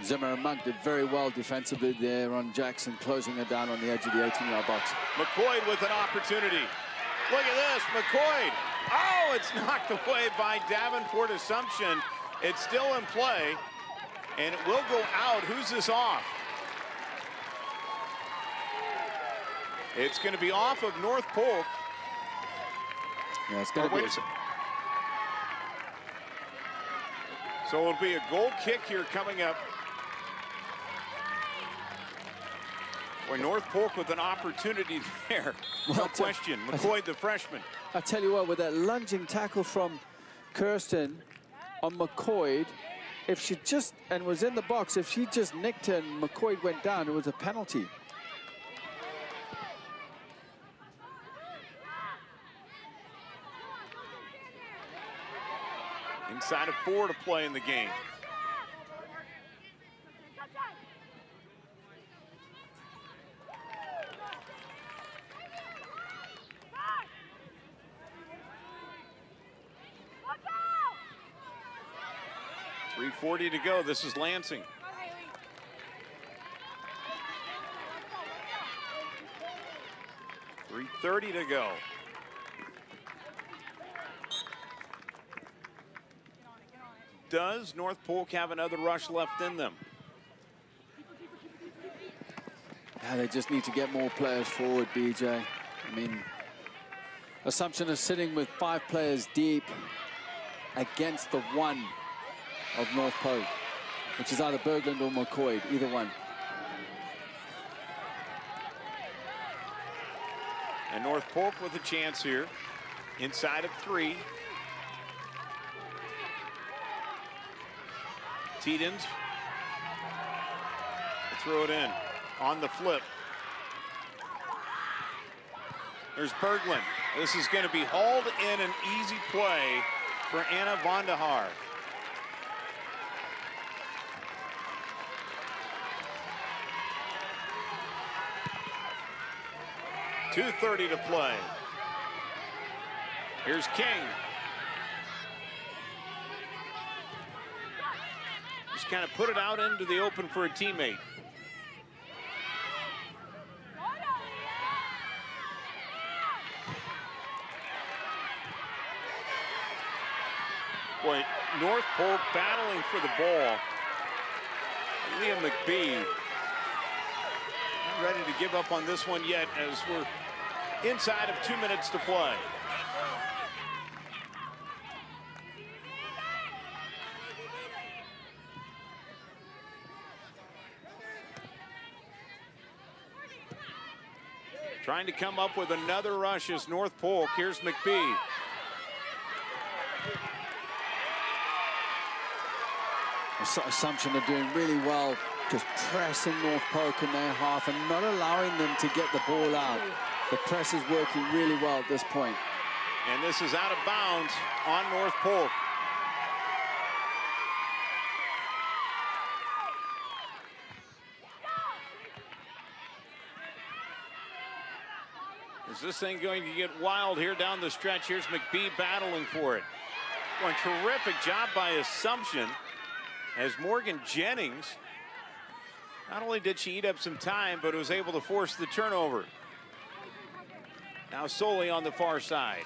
Zimmer and Monk did very well defensively there on Jackson, closing her down on the edge of the 18-yard box. McCoy with an opportunity. Look at this, McCoy. Oh, it's knocked away by Davenport Assumption. It's still in play, and it will go out. Who's this off? It's going to be off of North Polk. Yeah, it's going to be. So it'll be a goal kick here coming up. Where North Polk with an opportunity there. No question. McCoy, the freshman. I tell you what, with that lunging tackle from Kirsten on McCoy, if she just, and was in the box, if she just nicked her and McCoy went down, it was a penalty. Inside of 4 to play in the game. .340 to go. This is Lansing. .330 to go. Does North Polk have another rush left in them? Yeah, they just need to get more players forward, BJ. I mean, Assumption is sitting with 5 players deep against the 1 of North Polk, which is either Berglund or McCoy, either one. And North Polk with a chance here, inside of 3. Teedens throw it in on the flip. There's Berglund. This is going to be hauled in, an easy play for Anna Vandahar. .230 to play. Here's King. Just kind of put it out into the open for a teammate. Boy, North Polk battling for the ball. Liam McBee not ready to give up on this one yet as we're inside of 2 minutes to play. Trying to come up with another rush is North Polk. Here's McBee. Assumption are doing really well, just pressing North Polk in their half and not allowing them to get the ball out. The press is working really well at this point. And this is out of bounds on North Polk. Is this thing going to get wild here down the stretch? Here's McBee battling for it. Well, terrific job by Assumption as Morgan Jennings, not only did she eat up some time, but was able to force the turnover. Now Soley on the far side.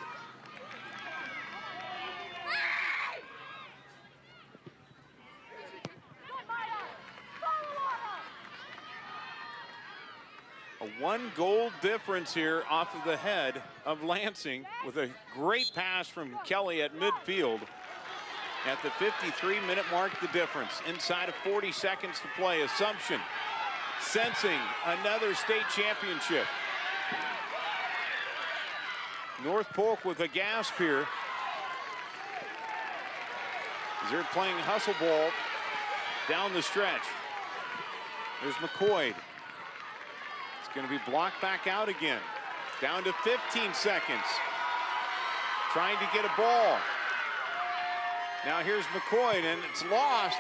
A 1-goal difference here off of the head of Lansing with a great pass from Kelly at midfield. At the 53-minute mark, the difference. Inside of 40 seconds to play, Assumption sensing another state championship. North Polk with a gasp here. As they're playing hustle ball down the stretch. There's McCoy. It's going to be blocked back out again. Down to 15 seconds. Trying to get a ball. Now here's McCoy, and it's lost,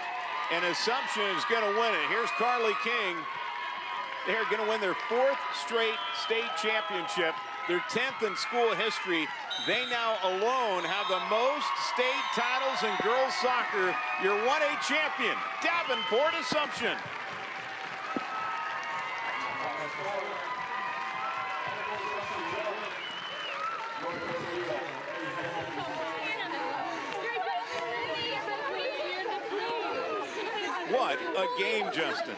and Assumption is going to win it. Here's Carly King. They're going to win their 4th straight state championship, their 10th in school history. They now alone have the most state titles in girls soccer. Your 1A champion, Davenport Assumption. What a game, Justin.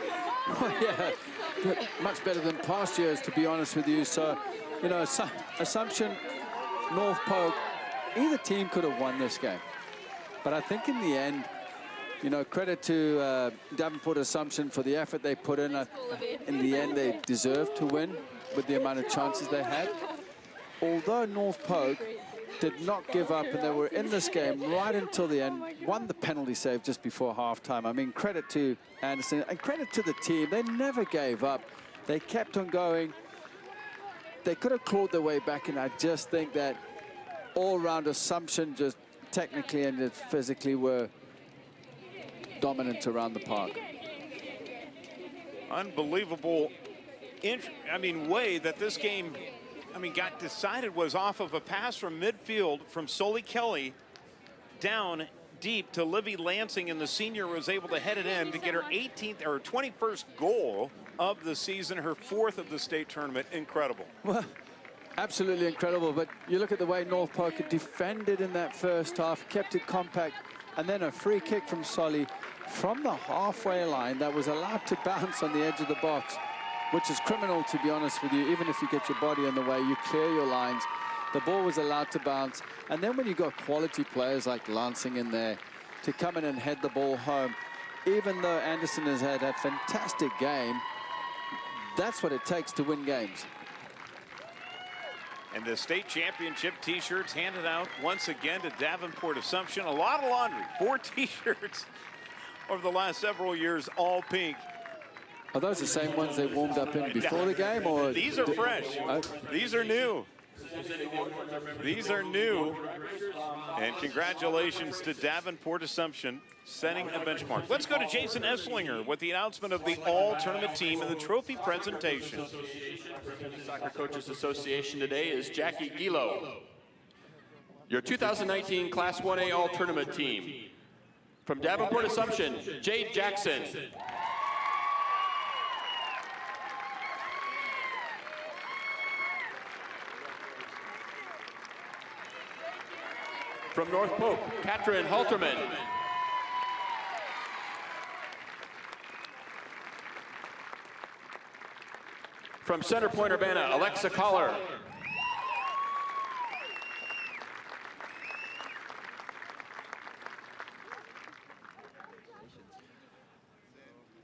Oh, yeah, much better than past years, to be honest with you. So, you know, Assumption, North Polk, either team could have won this game. But I think in the end, you know, credit to Davenport Assumption for the effort they put in. In the end, they deserved to win with the amount of chances they had. Although North Polk did not give up, and they were in this game right until the end, won the penalty save just before halftime. I mean, credit to Anderson and credit to the team. They never gave up. They kept on going. They could have clawed their way back, and I just think that all-round Assumption just technically and physically were dominant around the park. Unbelievable, way that this game got decided was off of a pass from midfield from Solly Kelly down deep to Livy Lansing, and the senior was able to head it in to get her 18th or 21st goal of the season, her 4th of the state tournament. Incredible. Well, absolutely incredible, but you look at the way North Polk had defended in that first half, kept it compact, and then a free kick from Solly from the halfway line that was allowed to bounce on the edge of the box, which is criminal, to be honest with you. Even if you get your body in the way, you clear your lines. The ball was allowed to bounce. And then when you got quality players like Lansing in there to come in and head the ball home, even though Anderson has had a fantastic game, that's what it takes to win games. And the state championship T-shirts handed out once again to Davenport Assumption. A lot of laundry, 4 T-shirts over the last several years, all pink. Are those the same ones they warmed up in before the game, or these are fresh? These are new. These are new. And congratulations to Davenport Assumption, setting a benchmark. Let's go to Jason Esslinger with the announcement of the all-tournament team and the trophy presentation. Soccer Coaches Association today is Jackie Gilo. Your 2019 Class 1A all-tournament team. From Davenport Assumption, Jade Jackson. From North Pope, Katrin Halterman. From Center Point Urbana, Alexa Collar.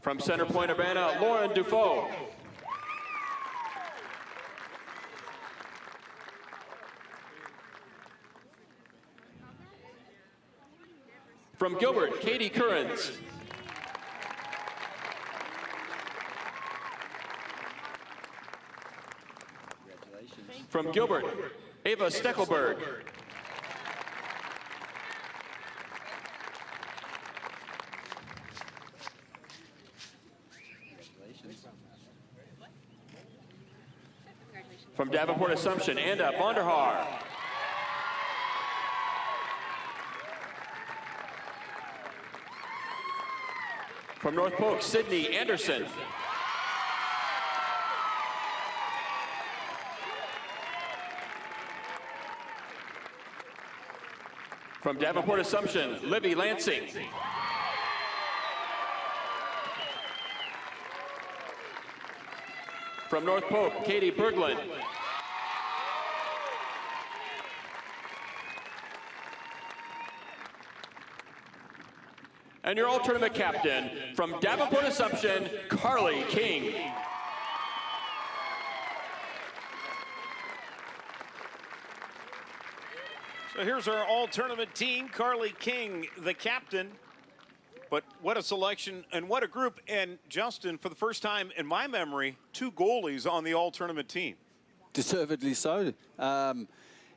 From Center Point Urbana, Lauren Dufault. From Gilbert, Katie Currens. From Gilbert, Ava Steckelberg. From Davenport Assumption, Anda Vonderhaar. From North Polk, Sydney Anderson. From Davenport Assumption, Libby Lansing. From North Pope, Katie Berglund. And your all-tournament captain, from Davenport Assumption, Carly King. So here's our all-tournament team. Carly King, the captain. But what a selection and what a group. And Justin, for the first time in my memory, 2 goalies on the all-tournament team. Deservedly so.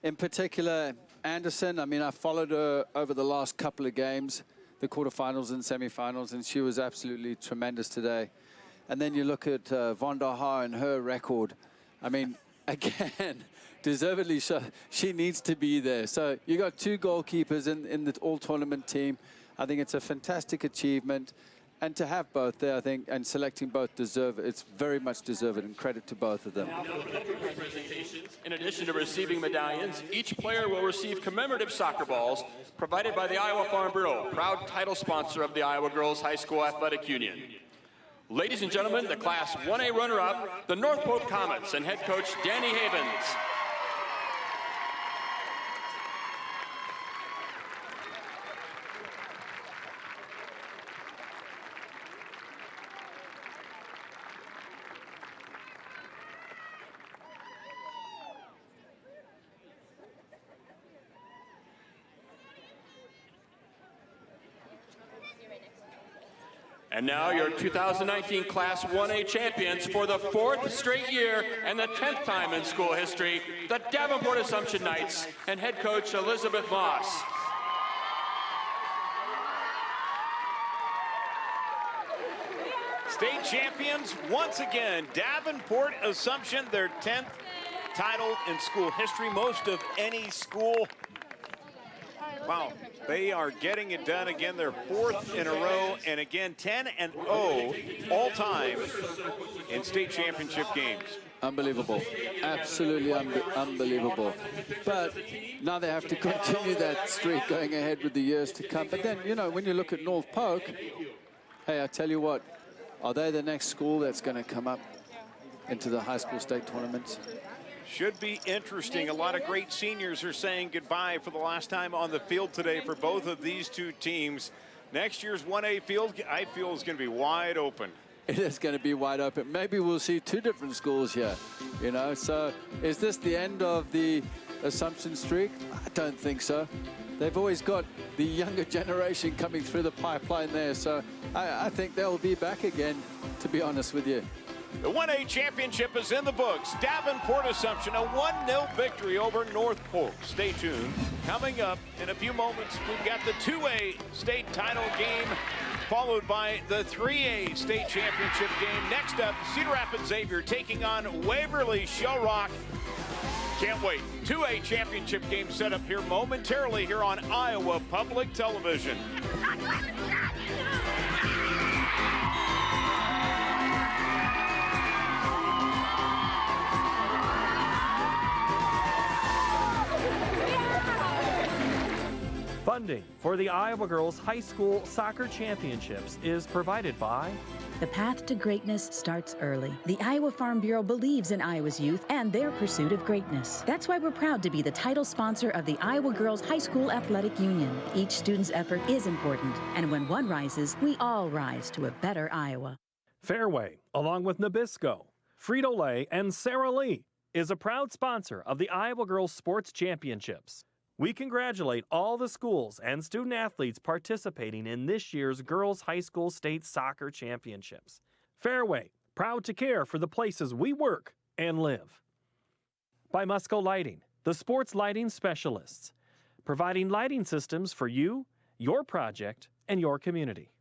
In particular, Anderson, I mean, I followed her over the last couple of games, the quarterfinals and semifinals, and she was absolutely tremendous today. And then you look at Vonderhaar and her record. I mean, again, deservedly so, she needs to be there. So you got 2 goalkeepers in the all-tournament team. I think it's a fantastic achievement. And to have both there, I think, and selecting both deserve it. It's very much deserved, and credit to both of them. In addition to receiving medallions, each player will receive commemorative soccer balls provided by the Iowa Farm Bureau, proud title sponsor of the Iowa Girls High School Athletic Union. Ladies and gentlemen, the Class 1A runner-up, the North Pope Comets, and head coach Danny Havens. And now your 2019 Class 1A champions for the 4th straight year and the 10th time in school history, the Davenport Assumption Knights and head coach Elizabeth Moss. State champions once again, Davenport Assumption, their 10th title in school history, most of any school. Wow, they are getting it done again. They're 4th in a row, and again 10-0 all time in state championship games. Unbelievable, absolutely unbelievable. But now they have to continue that streak going ahead with the years to come. But then, you know, when you look at North Polk, hey, I tell you what, are they the next school that's going to come up into the high school state tournaments? Should be interesting. A lot of great seniors are saying goodbye for the last time on the field today for both of these 2 teams. Next year's 1A field, I feel, is going to be wide open. It is going to be wide open. Maybe we'll see 2 different schools here, you know. So is this the end of the Assumption streak? I don't think so. They've always got the younger generation coming through the pipeline there. So I think they'll be back again, to be honest with you. The 1A championship is in the books. Davenport Assumption, a 1-0 victory over North Polk. Stay tuned. Coming up in a few moments, we've got the 2A state title game, followed by the 3A state championship game. Next up, Cedar Rapids Xavier taking on Waverly Shell Rock. Can't wait. 2A championship game set up here momentarily here on Iowa Public Television. Funding for the Iowa Girls High School Soccer Championships is provided by The path to greatness starts early. The Iowa Farm Bureau believes in Iowa's youth and their pursuit of greatness. That's why we're proud to be the title sponsor of the Iowa Girls High School Athletic Union. Each student's effort is important, and when one rises, we all rise to a better Iowa. Fairway, along with Nabisco, Frito-Lay, and Sara Lee, is a proud sponsor of the Iowa Girls Sports Championships. We congratulate all the schools and student athletes participating in this year's Girls High School State Soccer Championships. Fairway, proud to care for the places we work and live. By Musco Lighting, the sports lighting specialists, providing lighting systems for you, your project, and your community.